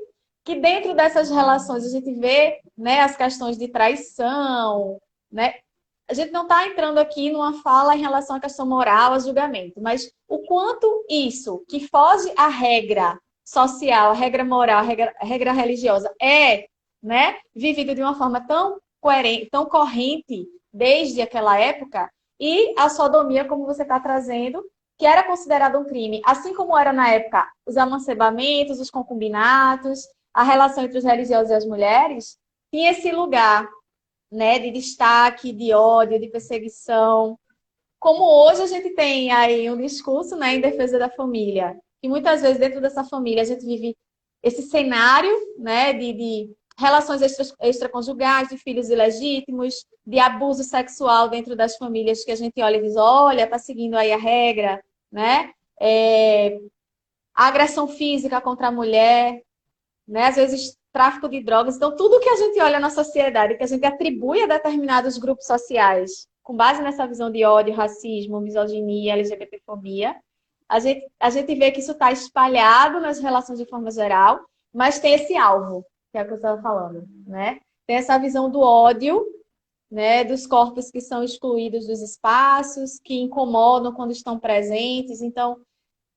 que dentro dessas relações a gente vê, né? As questões de traição, né? a gente não está entrando aqui numa fala em relação à questão moral, a julgamento, mas o quanto isso, que foge à regra social, à regra moral, à regra religiosa, né, vivido de uma forma tão coerente, tão corrente desde aquela época, e a sodomia, como você está trazendo, que era considerado um crime, assim como era na época os amancebamentos, os concubinatos, a relação entre os religiosos e as mulheres, tinha esse lugar, né, de destaque, de ódio, de perseguição. Como hoje a gente tem aí um discurso, né, em defesa da família, e muitas vezes dentro dessa família a gente vive esse cenário, né, de relações extraconjugais, de filhos ilegítimos, de abuso sexual dentro das famílias que a gente olha e diz, olha, está seguindo aí a regra, né? Agressão física contra a mulher, né? Às vezes tráfico de drogas. Então, tudo que a gente olha na sociedade, que a gente atribui a determinados grupos sociais, com base nessa visão de ódio, racismo, misoginia, LGBTfobia, a gente vê que isso está espalhado nas relações de forma geral, mas tem esse alvo, que é o que eu estava falando, né? Tem essa visão do ódio, né? Dos corpos que são excluídos dos espaços, que incomodam quando estão presentes. Então,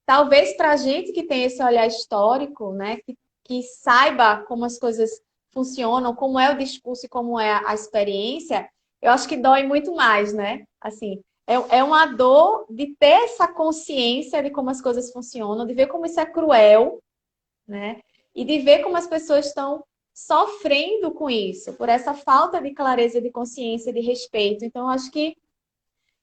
talvez para a gente que tem esse olhar histórico, né? Que saiba como as coisas funcionam, como é o discurso e como é a experiência, eu acho que dói muito mais, né? Assim, é uma dor de ter essa consciência de como as coisas funcionam, de ver como isso é cruel, né? E de ver como as pessoas estão sofrendo com isso, por essa falta de clareza, de consciência, de respeito. Então, eu acho que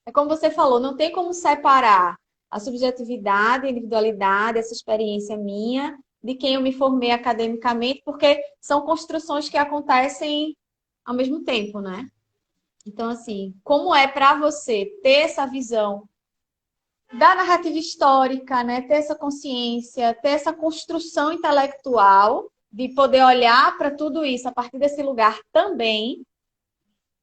é como você falou, não tem como separar a subjetividade, a individualidade, essa experiência minha, de quem eu me formei academicamente, porque são construções que acontecem ao mesmo tempo, né? Então, assim, como é para você ter essa visão da narrativa histórica, né? Ter essa consciência, ter essa construção intelectual de poder olhar para tudo isso a partir desse lugar também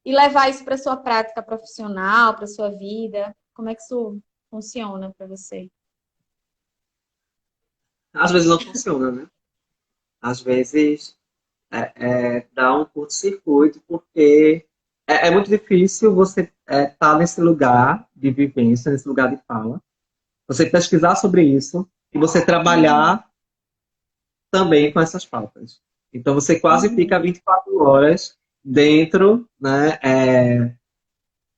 e levar isso para sua prática profissional, para sua vida? Como é que isso funciona para você? Às vezes não funciona, né? Às vezes dá um curto-circuito, porque é muito difícil você estar nesse lugar de vivência, nesse lugar de fala, você pesquisar sobre isso e você trabalhar também com essas pautas. Então você quase fica 24 horas dentro, né,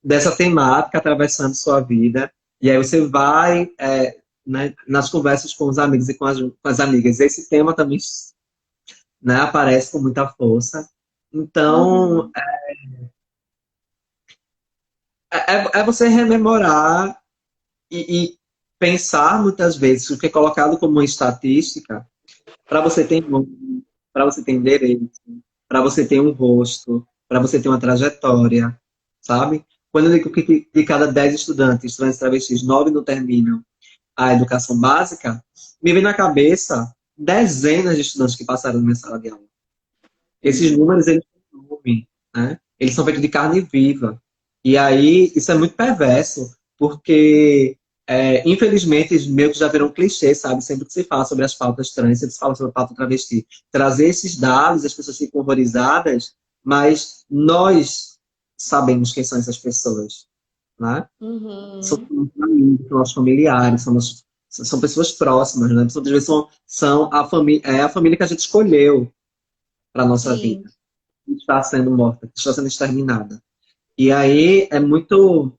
dessa temática, atravessando sua vida, e aí você vai, né, nas conversas com os amigos e com as amigas. Esse tema também, né, aparece com muita força. Então, é você rememorar e pensar muitas vezes o que é colocado como uma estatística para você ter nome, para você ter endereço, para você ter um rosto, para você ter uma trajetória, sabe? Quando eu digo que de cada 10 estudantes trans e travestis, 9 não terminam a educação básica, me vem na cabeça dezenas de estudantes que passaram na minha sala de aula. Esses números, eles têm nome, né? Eles são feitos de carne viva. E aí, isso é muito perverso, porque, infelizmente, meio que já viram um clichê, sabe? Sempre que se fala sobre as pautas trans, sempre se fala sobre a pauta travesti. Trazer esses dados, as pessoas ficam horrorizadas, mas nós sabemos quem são essas pessoas, né? São amigos, são nossos familiares, são pessoas próximas, né? Muitas vezes são a família que a gente escolheu para a nossa Sim. vida, que está sendo morta, que está sendo exterminada. E aí é muito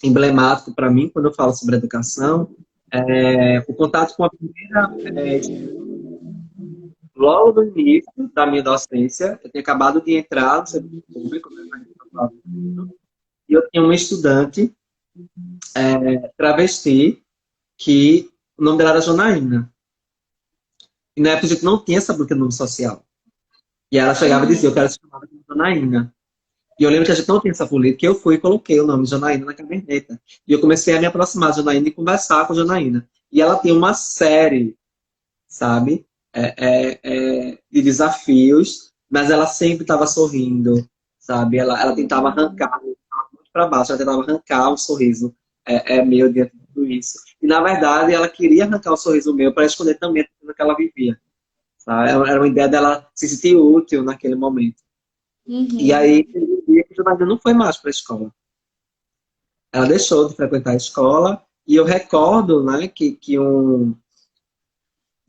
emblemático para mim, quando eu falo sobre educação, o contato com a primeira. Logo no início da minha docência, eu tinha acabado de entrar no serviço público, né, e eu tinha uma estudante travesti, que o nome dela era Janaína. E na época a gente não tinha essa banca de nome social. E ela chegava e dizia, eu quero ser chamada de Janaína. E eu lembro que a gente não tinha essa política, que eu fui e coloquei o nome de Janaína na caderneta. E eu comecei a me aproximar de Janaína e conversar com a Janaína. E ela tinha uma série, sabe, de desafios, mas ela sempre estava sorrindo, sabe? Ela tentava arrancar, muito para baixo, ela tentava arrancar um sorriso meu diante de tudo isso. E, na verdade, ela queria arrancar o sorriso meu para esconder também aquilo que ela vivia. Sabe? Era uma ideia dela se sentir útil naquele momento. E aí, a Janaína não foi mais para a escola. Ela deixou de frequentar a escola e eu recordo, né, que eu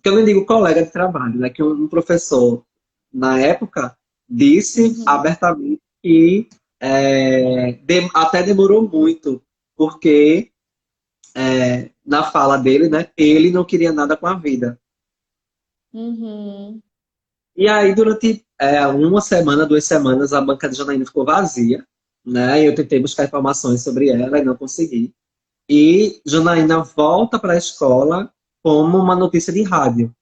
não digo colega de trabalho, né, que um professor, na época, disse Uhum. abertamente que até demorou muito, porque na fala dele, né, ele não queria nada com a vida. Uhum. E aí, durante uma semana, 2 semanas, a banca de Janaína ficou vazia, né? E eu tentei buscar informações sobre ela e não consegui. E Janaína volta para a escola como uma notícia de rádio.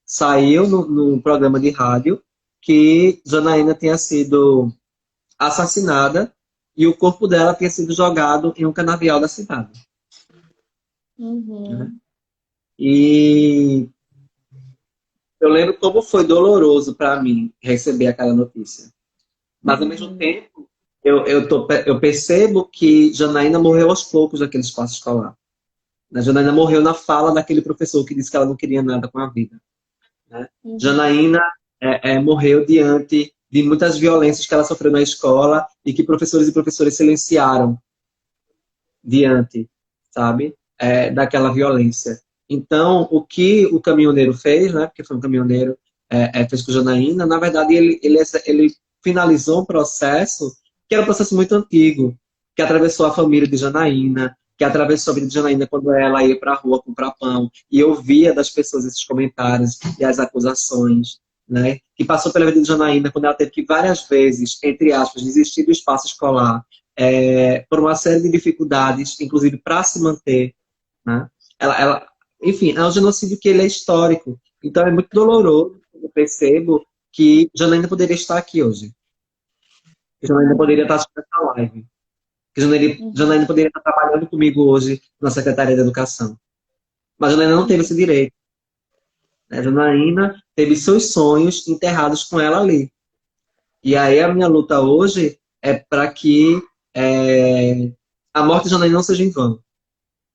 Saiu no programa de rádio que Janaína tinha sido assassinada e o corpo dela tinha sido jogado em um canavial da cidade, né? Uhum. E eu lembro como foi doloroso para mim receber aquela notícia. Mas, ao mesmo Uhum. tempo, eu percebo que Janaína morreu aos poucos naquele espaço escolar. A Janaína morreu na fala daquele professor que disse que ela não queria nada com a vida, né? Uhum. Janaína morreu diante de muitas violências que ela sofreu na escola e que professores e professoras silenciaram diante, sabe, daquela violência. Então, o que o caminhoneiro fez, né, porque foi um caminhoneiro, fez com Janaína, na verdade, ele finalizou um processo que era um processo muito antigo, que atravessou a família de Janaína, que atravessou a vida de Janaína quando ela ia para a rua comprar pão, e eu via das pessoas esses comentários e as acusações, né, que passou pela vida de Janaína quando ela teve que várias vezes, entre aspas, desistir do espaço escolar, por uma série de dificuldades, inclusive para se manter, né? Ela, enfim, é um genocídio que ele é histórico. Então é muito doloroso, eu percebo que Janaína poderia estar aqui hoje. Que Janaína poderia estar assistindo essa live. Que Uhum. Janaína poderia estar trabalhando comigo hoje na Secretaria de Educação. Mas Janaína não teve Uhum. esse direito, né? Janaína teve seus sonhos enterrados com ela ali. E aí a minha luta hoje é para que a morte de Janaína não seja em vão,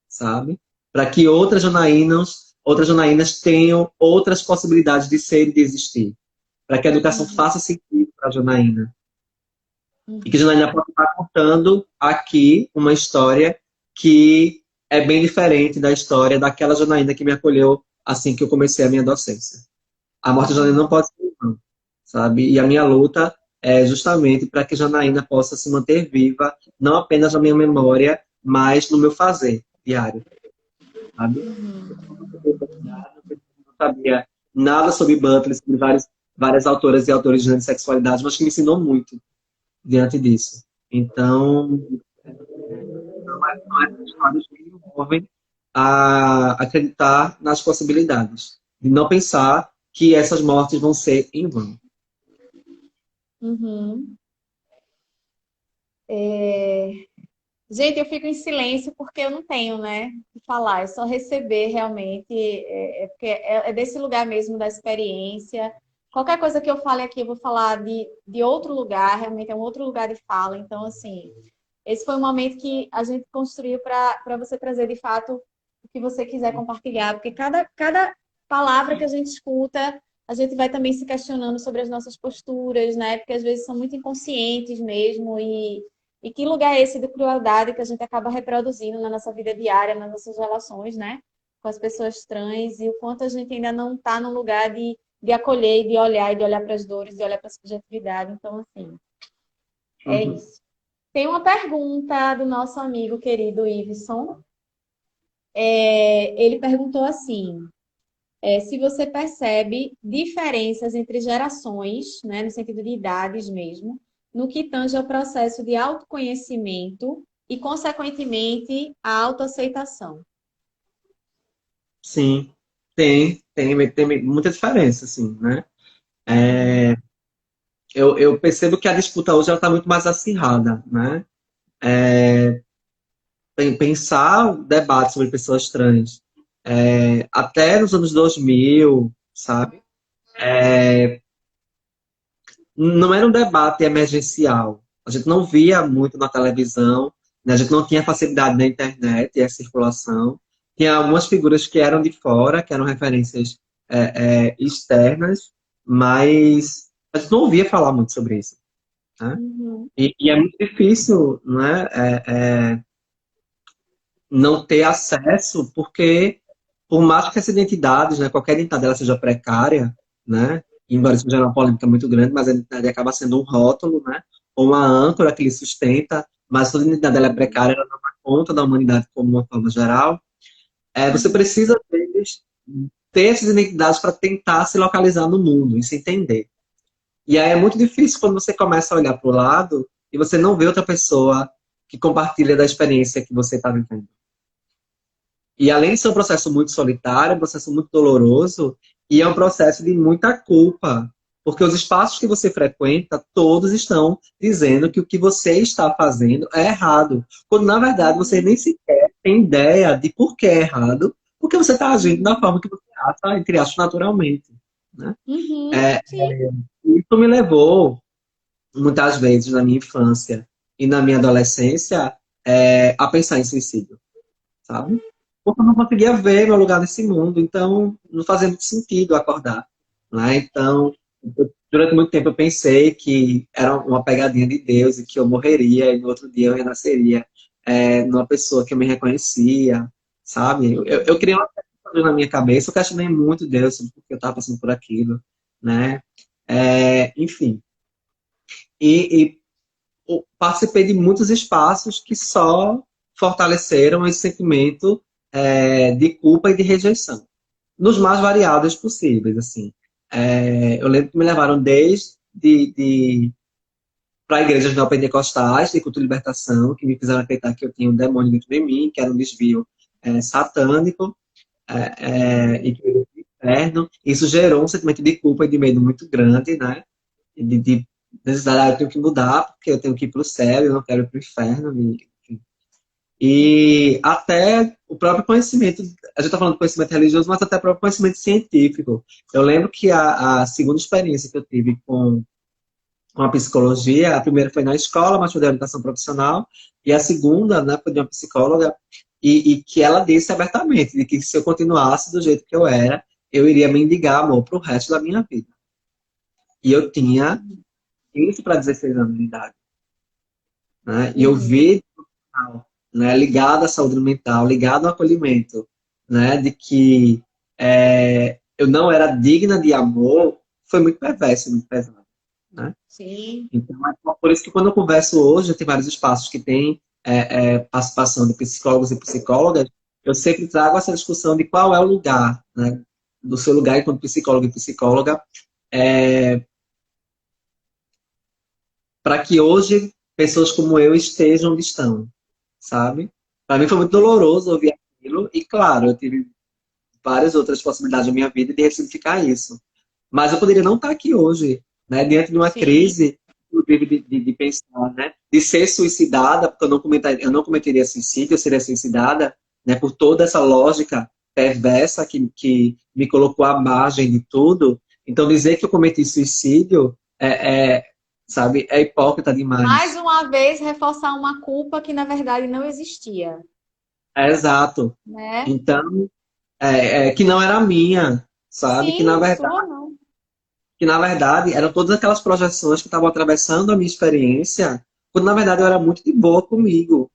sabe? Para que outras Janaínas tenham outras possibilidades de ser e de existir. Para que a educação Uhum. faça sentido para a Janaína. E que a Uhum. Janaína possa estar contando aqui uma história que é bem diferente da história daquela Janaína que me acolheu assim que eu comecei a minha docência. A morte de Janaína não Uhum. pode ser em vão, sabe? E a minha luta é justamente para que Janaína possa se manter viva, não apenas na minha memória, mas no meu fazer diário, sabe? Uhum. Eu não sabia nada sobre Butler, sobre várias autoras e autores de sexualidade, mas que me ensinou muito diante disso. Então, são essas histórias que me envolvem a acreditar nas possibilidades, de não pensar que essas mortes vão ser em vão. Uhum. É, gente, eu fico em silêncio porque eu não tenho, né, o que falar. É só receber realmente. Porque é desse lugar mesmo da experiência. Qualquer coisa que eu fale aqui, eu vou falar de outro lugar. Realmente é um outro lugar de fala. Então, assim, esse foi um momento que a gente construiu para você trazer de fato o que você quiser compartilhar, porque cada palavra que a gente escuta, a gente vai também se questionando sobre as nossas posturas, né? Porque às vezes são muito inconscientes mesmo, e que lugar é esse de crueldade que a gente acaba reproduzindo na nossa vida diária, nas nossas relações, né? Com as pessoas trans, e o quanto a gente ainda não está no lugar de acolher, e de olhar para as dores, de olhar para a subjetividade. Então, assim, é Uhum. isso. Tem uma pergunta do nosso amigo querido Iveson. Ele perguntou assim: se você percebe diferenças entre gerações, né, no sentido de idades mesmo, no que tange ao processo de autoconhecimento e, consequentemente, a autoaceitação. Sim, tem muita diferença, assim, né? Uhum. Eu percebo que a disputa hoje está muito mais acirrada, né? Pensar o debate sobre pessoas trans, até nos anos 2000, sabe? Não era um debate emergencial. A gente não via muito na televisão, né? A gente não tinha facilidade na internet e a circulação. Tinha algumas figuras que eram de fora, que eram referências externas, mas a gente não ouvia falar muito sobre isso. né? Uhum. E é muito difícil, né, não ter acesso, porque por mais que essa identidade, né, qualquer identidade dela seja precária, né, embora isso seja uma polêmica muito grande, mas a identidade acaba sendo um rótulo, né, ou uma âncora que lhe sustenta, mas toda a identidade dela é precária, ela não dá conta da humanidade como uma forma geral. Você precisa, às vezes, ter essas identidades para tentar se localizar no mundo e se entender. E aí é muito difícil quando você começa a olhar para o lado e você não vê outra pessoa que compartilha da experiência que você está vivendo. E além de ser um processo muito solitário, é um processo muito doloroso e é um processo de muita culpa. Porque os espaços que você frequenta, todos estão dizendo que o que você está fazendo é errado. Quando, na verdade, você nem sequer tem ideia de por que é errado, porque você está agindo da forma que você acha, entre aspas, naturalmente. Né? Uhum. É, Sim. isso me levou, muitas vezes, na minha infância e na minha adolescência, a pensar em suicídio, sabe? Porque eu não conseguia ver meu lugar nesse mundo, então não fazia muito sentido acordar, né? Então, durante muito tempo eu pensei que era uma pegadinha de Deus e que eu morreria e no outro dia eu renasceria numa pessoa que eu me reconhecia, sabe? Eu criei uma coisa na minha cabeça, eu questionei muito Deus sobre porque eu estava passando por aquilo, né? Enfim. E participei de muitos espaços que só fortaleceram esse sentimento de culpa e de rejeição. Nos mais variados possíveis, assim. Eu lembro que me levaram para igrejas neopentecostais, de culto e libertação, que me fizeram acreditar que eu tinha um demônio dentro de mim, que era um desvio satânico, e que eu ia pro inferno. Isso gerou um sentimento de culpa e de medo muito grande, né? De necessidade, eu tenho que mudar, porque eu tenho que ir para o céu, eu não quero ir para o inferno. E até o próprio conhecimento, a gente está falando de conhecimento religioso, mas até o próprio conhecimento científico. Eu lembro que a segunda experiência que eu tive com a psicologia, a primeira foi na escola, mas foi de orientação profissional, e a segunda, né, foi de uma psicóloga, e que ela disse abertamente de que se eu continuasse do jeito que eu era, eu iria mendigar amor para o resto da minha vida. E eu tinha 15 para 16 anos de idade. Né? E eu Uhum. vi, né, ligado à saúde mental, ligado ao acolhimento, né, de que eu não era digna de amor, foi muito perverso, muito pesado. Né? Sim. Então, é por isso que quando eu converso hoje, tem vários espaços que tem participação de psicólogos e psicólogas, eu sempre trago essa discussão de qual é o lugar, né, do seu lugar enquanto psicólogo e psicóloga, para que hoje pessoas como eu estejam onde estão, sabe? Para mim foi muito doloroso ouvir aquilo e, claro, eu tive várias outras possibilidades na minha vida de ressignificar isso. Mas eu poderia não estar aqui hoje, né? Diante de uma Sim. crise, inclusive de pensar, né? De ser suicidada, porque eu não cometeria suicídio, eu seria suicidada, né? Por toda essa lógica perversa que me colocou à margem de tudo. Então, dizer que eu cometi suicídio sabe, é hipócrita Mais demais. uma vez, reforçar uma culpa que, na verdade, não existia, É exato. né? Então, que não era minha, sabe? Sim, sua não. Que na verdade eram todas aquelas projeções que estavam atravessando a minha experiência, quando na verdade eu era muito de boa comigo.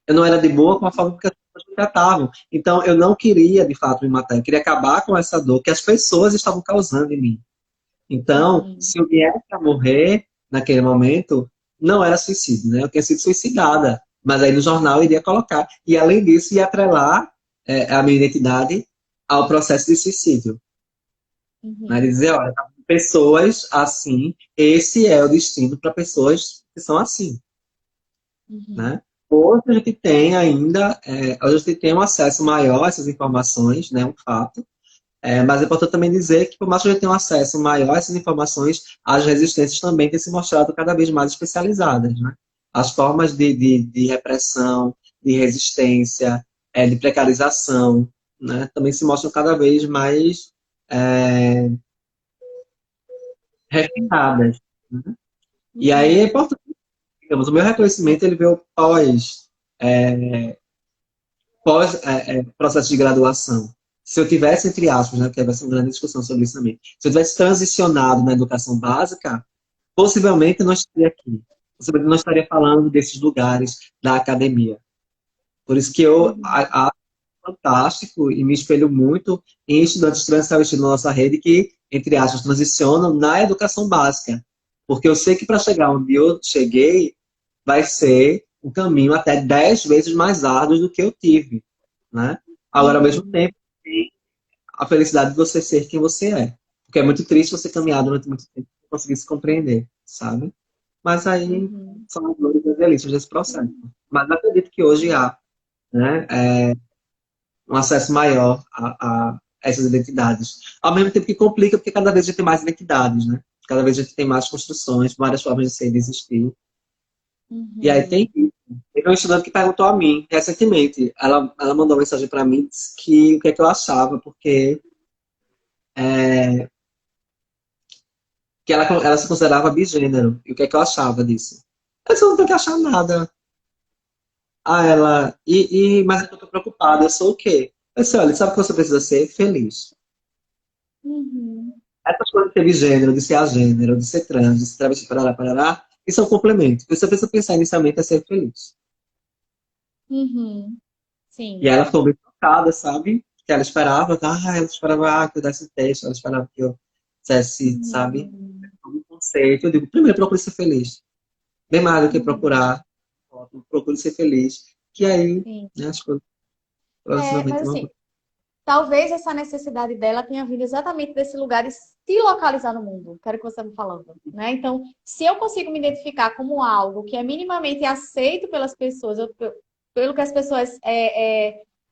Eu não era de boa com a forma que as pessoas me tratavam. Então eu não queria, de fato, me matar. Eu queria acabar com essa dor que as pessoas estavam causando em mim. Então, Uhum. se eu viesse a morrer naquele momento, não era suicídio, né? Eu tinha sido suicidada. Mas aí no jornal eu iria colocar. E além disso, ia atrelar a minha identidade ao processo de suicídio. Né? Uhum. Dizer, olha, pessoas assim, esse é o destino para pessoas que são assim. Uhum. Né? Hoje a gente tem ainda, hoje a gente tem um acesso maior a essas informações, né? Um fato. Mas é importante também dizer que, por mais que a gente tenha um acesso maior a essas informações, as resistências também têm se mostrado cada vez mais especializadas. Né? As formas de repressão, de resistência, de precarização, né? Também se mostram cada vez mais refinadas. Né? E aí é Uhum. importante, digamos, o meu reconhecimento ele veio pós processo de graduação. Se eu tivesse, entre aspas, né, porque vai ser uma grande discussão sobre isso também, se eu tivesse transicionado na educação básica, possivelmente eu não estaria aqui. Possivelmente eu não estaria falando desses lugares da academia. Por isso que eu Uhum. acho fantástico e me espelho muito em estudantes trans travestis na nossa rede que, entre aspas, transicionam na educação básica. Porque eu sei que para chegar onde eu cheguei, vai ser um caminho até 10 vezes mais árduo do que eu tive, né? Agora, ao mesmo Uhum. tempo, tem a felicidade de você ser quem você é. Porque é muito triste você caminhar durante muito tempo e não conseguir se compreender, sabe? Mas aí Uhum. são as dores e as delícias desse processo. Mas acredito que hoje há, né, um acesso maior a essas identidades. Ao mesmo tempo que complica, porque cada vez a gente tem mais identidades, né? Cada vez a gente tem mais construções, várias formas de ser e de existir. E aí tem Uhum. isso. Teve uma estudante que perguntou a mim recentemente. Ela mandou uma mensagem para mim disse que o que é que eu achava, porque que ela se considerava bigênero. E o que é que eu achava disso? Eu disse, eu não tenho que achar nada. Ah, mas eu tô preocupada, eu sou o quê? Eu disse, olha, sabe o que você precisa ser? Feliz. Uhum. Essas coisas de ser gênero, de ser agênero, de ser trans, de ser travesti, parará, parará, isso é um complemento. Você precisa pensar inicialmente é ser feliz. Uhum. E Sim. ela ficou bem tocada, sabe? Que ela esperava que eu desse texto, ela esperava que eu dissesse, sabe? Uhum. Um conceito. Eu digo, primeiro procure ser feliz. Bem mais do que Uhum. procurar, procure ser feliz. Que aí, Sim. né, as coisas Mas progressivamente vão. assim, talvez essa necessidade dela tenha vindo exatamente desse lugar de se localizar no mundo, quero que você me falando, né? Então, se eu consigo me identificar como algo que é minimamente aceito pelas pessoas, pelo que as pessoas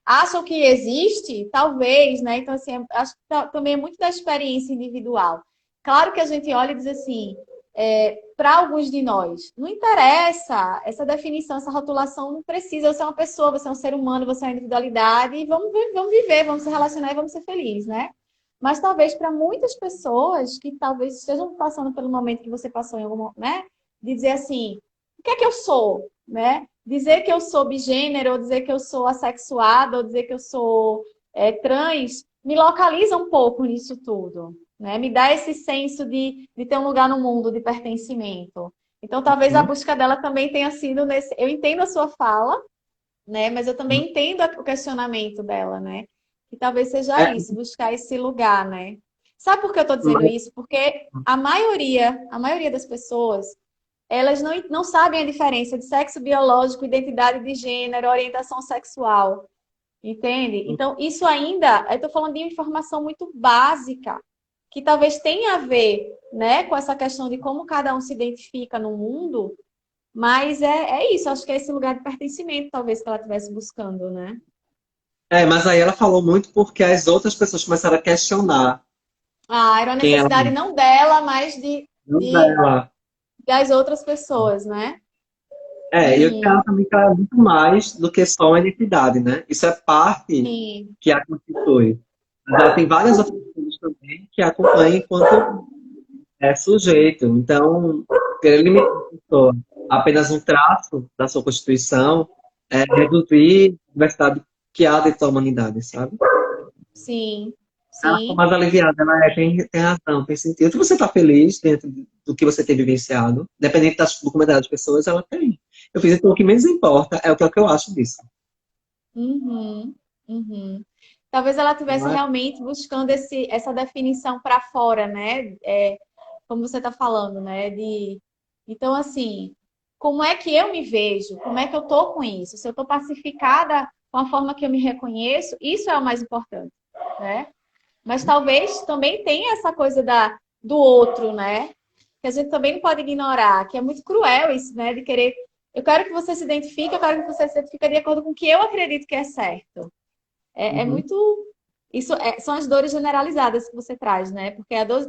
acham que existe, talvez, né? Então, assim, acho que também é muito da experiência individual. Claro que a gente olha e diz assim, para alguns de nós, não interessa essa definição, essa rotulação, não precisa. Você é uma pessoa, você é um ser humano, você é uma individualidade, e vamos viver, vamos se relacionar e vamos ser felizes, né? Mas talvez para muitas pessoas que talvez estejam passando pelo momento que você passou em algum, né? De dizer assim, o que é que eu sou, né? Dizer que eu sou bigênero, ou dizer que eu sou assexuada, ou dizer que eu sou trans, me localiza um pouco nisso tudo, né? Me dá esse senso de ter um lugar no mundo, de pertencimento. Então, talvez a Uhum. busca dela também tenha sido nesse. Eu entendo a sua fala, né? Mas eu também entendo o questionamento dela, né? Que talvez seja É, isso, buscar esse lugar, né? Sabe por que eu estou dizendo mas, isso? Porque a maioria das pessoas, elas não sabem a diferença de sexo biológico, identidade de gênero, orientação sexual. Entende? Então, isso ainda, eu estou falando de informação muito básica, que talvez tenha a ver, né, com essa questão de como cada um se identifica no mundo, mas é isso, acho que é esse lugar de pertencimento, talvez, que ela estivesse buscando, né? mas aí ela falou muito porque as outras pessoas começaram a questionar Ah, era uma quem ela necessidade é. não dela, mas Não de, dela. das outras pessoas, né? E eu Uhum, quero também que ela é muito mais do que só uma identidade, né? Isso é parte sim. que a constitui. Mas ela tem várias outras coisas também que a acompanham enquanto sujeito. Então, querer limitar a pessoa a apenas um traço da sua Constituição é reduzir a diversidade que há dentro da humanidade, sabe? Sim, Ela ficou sim. mais aliviada, tem razão, tem sentido. Se você está feliz dentro do que você tem vivenciado, dependente do comentário das pessoas, ela tem. Eu fiz então o que menos importa, é o que eu acho disso. Uhum, uhum. Talvez ela Não estivesse é? realmente buscando essa definição para fora, né? Como você está falando, né? Então, assim, como é que eu me vejo? Como é que eu tô com isso? Se eu estou pacificada com a forma que eu me reconheço, isso é o mais importante, né? Mas talvez também tenha essa coisa do outro, né? Que a gente também não pode ignorar, que é muito cruel isso, né? De querer. Eu quero que você se identifique, eu quero que você se identifique de acordo com o que eu acredito que é certo. É Uhum. muito. Isso são as dores generalizadas que você traz, né? Porque as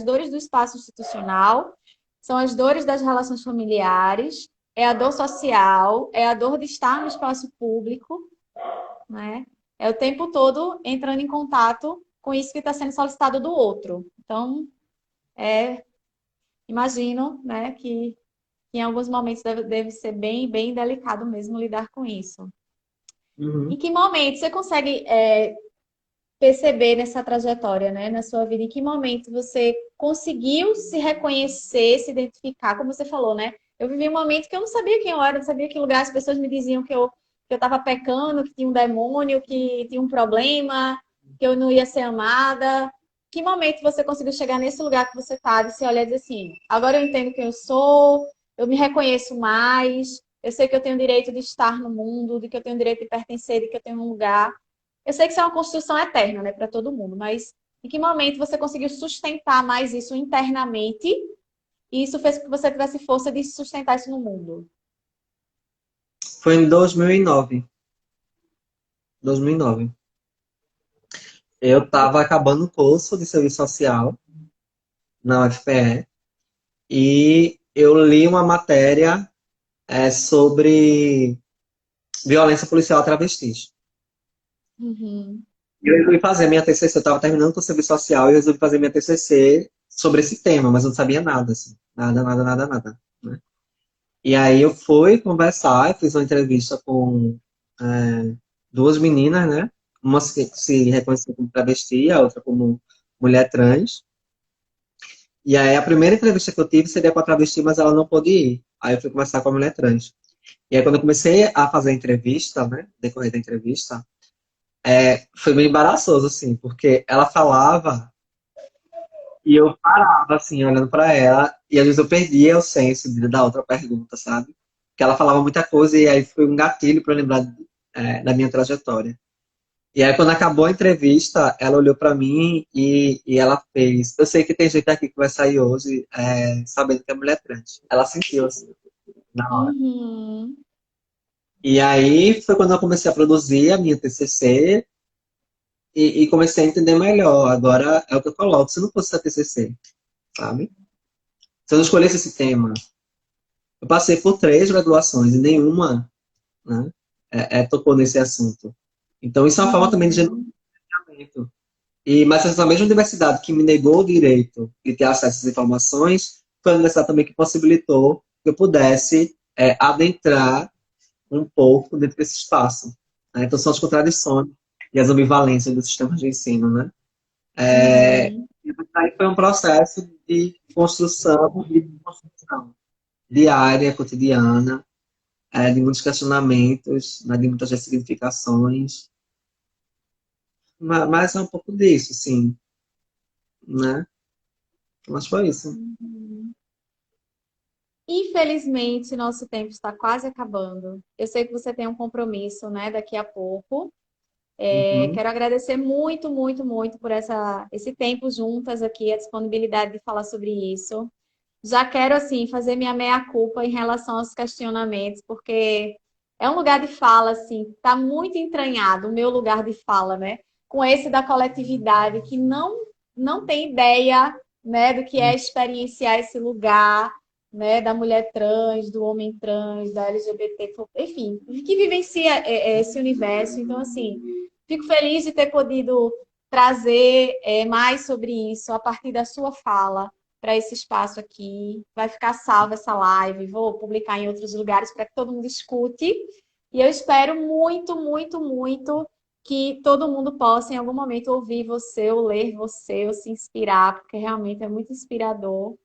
dores do espaço institucional são as dores das relações familiares, é a dor social, é a dor de estar no espaço público, né? É o tempo todo entrando em contato com isso que está sendo solicitado do outro. Então, imagino, né, que em alguns momentos deve ser bem, bem delicado mesmo lidar com isso. Em Uhum. que momento você consegue perceber nessa trajetória, né, na sua vida, em que momento você conseguiu se reconhecer, se identificar, como você falou, né? Eu vivi um momento que eu não sabia quem eu era, não sabia que lugar as pessoas me diziam que eu estava pecando, que tinha um demônio, que tinha um problema, que eu não ia ser amada. Que momento você conseguiu chegar nesse lugar que você está, de se olhar e dizer assim, agora eu entendo quem eu sou, eu me reconheço mais, eu sei que eu tenho o direito de estar no mundo, de que eu tenho o direito de pertencer, de que eu tenho um lugar. Eu sei que isso é uma construção eterna, né, para todo mundo, mas em que momento você conseguiu sustentar mais isso internamente e isso fez com que você tivesse força de sustentar isso no mundo? Foi em 2009. 2009. Eu estava acabando o curso de serviço social na UFPE e eu li uma matéria sobre violência policial a travestis. Uhum. E eu resolvi fazer minha TCC, eu estava terminando com o serviço social e eu resolvi fazer minha TCC sobre esse tema, mas eu não sabia nada, assim. Nada, nada, nada, nada. Né? E aí eu fui conversar, eu fiz uma entrevista com duas meninas, né? Uma se reconhecia como travesti, a outra como mulher trans. E aí a primeira entrevista que eu tive seria com a travesti, mas ela não pôde ir. Aí eu fui conversar com a mulher trans. E aí quando eu comecei a fazer a entrevista, né? Decorrer da entrevista, foi meio embaraçoso, assim, porque ela falava e eu parava, assim, olhando pra ela, e às vezes eu perdia o senso da outra pergunta, sabe? Porque ela falava muita coisa e aí foi um gatilho pra eu lembrar da minha trajetória. E aí, quando acabou a entrevista, ela olhou pra mim e ela fez: eu sei que tem gente aqui que vai sair hoje sabendo que é mulher trans. Ela sentiu, assim, na hora. Uhum. E aí foi quando eu comecei a produzir a minha TCC e comecei a entender melhor. Agora é o que eu coloco: se não fosse a TCC, sabe? Se eu não escolhesse esse tema, eu passei por 3 graduações e nenhuma, né, tocou nesse assunto. Então, isso é uma forma também de Uhum. gerenciamento. Mas essa mesma universidade que me negou o direito de ter acesso às informações foi a universidade também que possibilitou que eu pudesse adentrar um pouco dentro desse espaço. Né? Então, são as contradições e as ambivalências do sistema de ensino. Né? Uhum. E aí foi um processo de construção e de construção diária, cotidiana, de muitos questionamentos, né? De muitas ressignificações. Mas é um pouco disso, sim. Né? Mas foi isso. Uhum. Infelizmente, nosso tempo está quase acabando. Eu sei que você tem um compromisso, né, daqui a pouco. Uhum. Quero agradecer muito, muito, muito por esse tempo juntas aqui, a disponibilidade de falar sobre isso. Já quero, assim, fazer minha meia-culpa em relação aos questionamentos, porque é um lugar de fala, assim, está muito entranhado, o meu lugar de fala, né? Com esse da coletividade, que não tem ideia, né, do que é experienciar esse lugar, né, da mulher trans, do homem trans, da LGBT, enfim, que vivencia esse universo. Então, assim, fico feliz de ter podido trazer mais sobre isso a partir da sua fala para esse espaço aqui. Vai ficar salva essa live, vou publicar em outros lugares para que todo mundo escute. E eu espero muito, muito, muito que todo mundo possa, em algum momento, ouvir você, ou ler você, ou se inspirar, porque realmente é muito inspirador,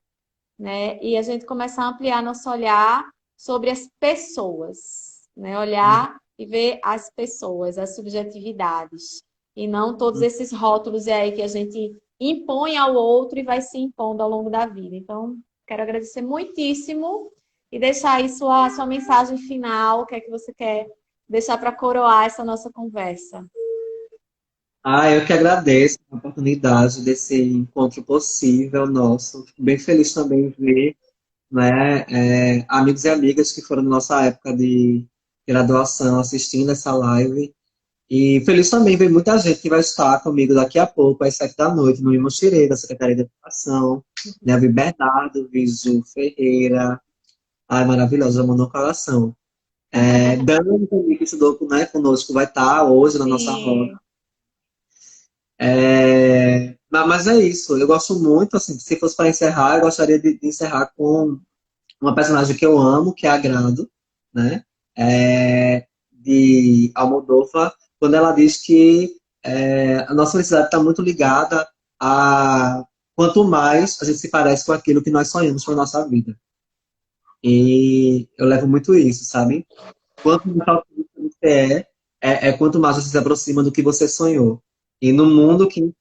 né? E a gente começar a ampliar nosso olhar sobre as pessoas, né? Olhar e ver as pessoas, as subjetividades, e não todos esses rótulos aí que a gente impõe ao outro e vai se impondo ao longo da vida. Então, quero agradecer muitíssimo e deixar aí sua mensagem final, o que é que você quer deixar para coroar essa nossa conversa. Eu que agradeço a oportunidade desse encontro possível nosso. Fico bem feliz também de ver, né, amigos e amigas que foram da nossa época de graduação assistindo essa live. E feliz também ver muita gente que vai estar comigo daqui a pouco, às 7 da noite, no Imotirê, da Secretaria de Educação. Né, vi Bernardo, vi Ju Ferreira. Ai, maravilhosa, mandou um coração. Dani também, que estudou, né, conosco, vai estar hoje na nossa roda. Sim. Mas é isso, eu gosto muito, assim, se fosse para encerrar, eu gostaria de encerrar com uma personagem que eu amo, que é a Grado, né? De Almodóvar, quando ela diz que A nossa felicidade está muito ligada a quanto mais a gente se parece com aquilo que nós sonhamos para a nossa vida. E eu levo muito isso, sabe? Quanto mais altruísta você é quanto mais você se aproxima do que você sonhou. E no mundo que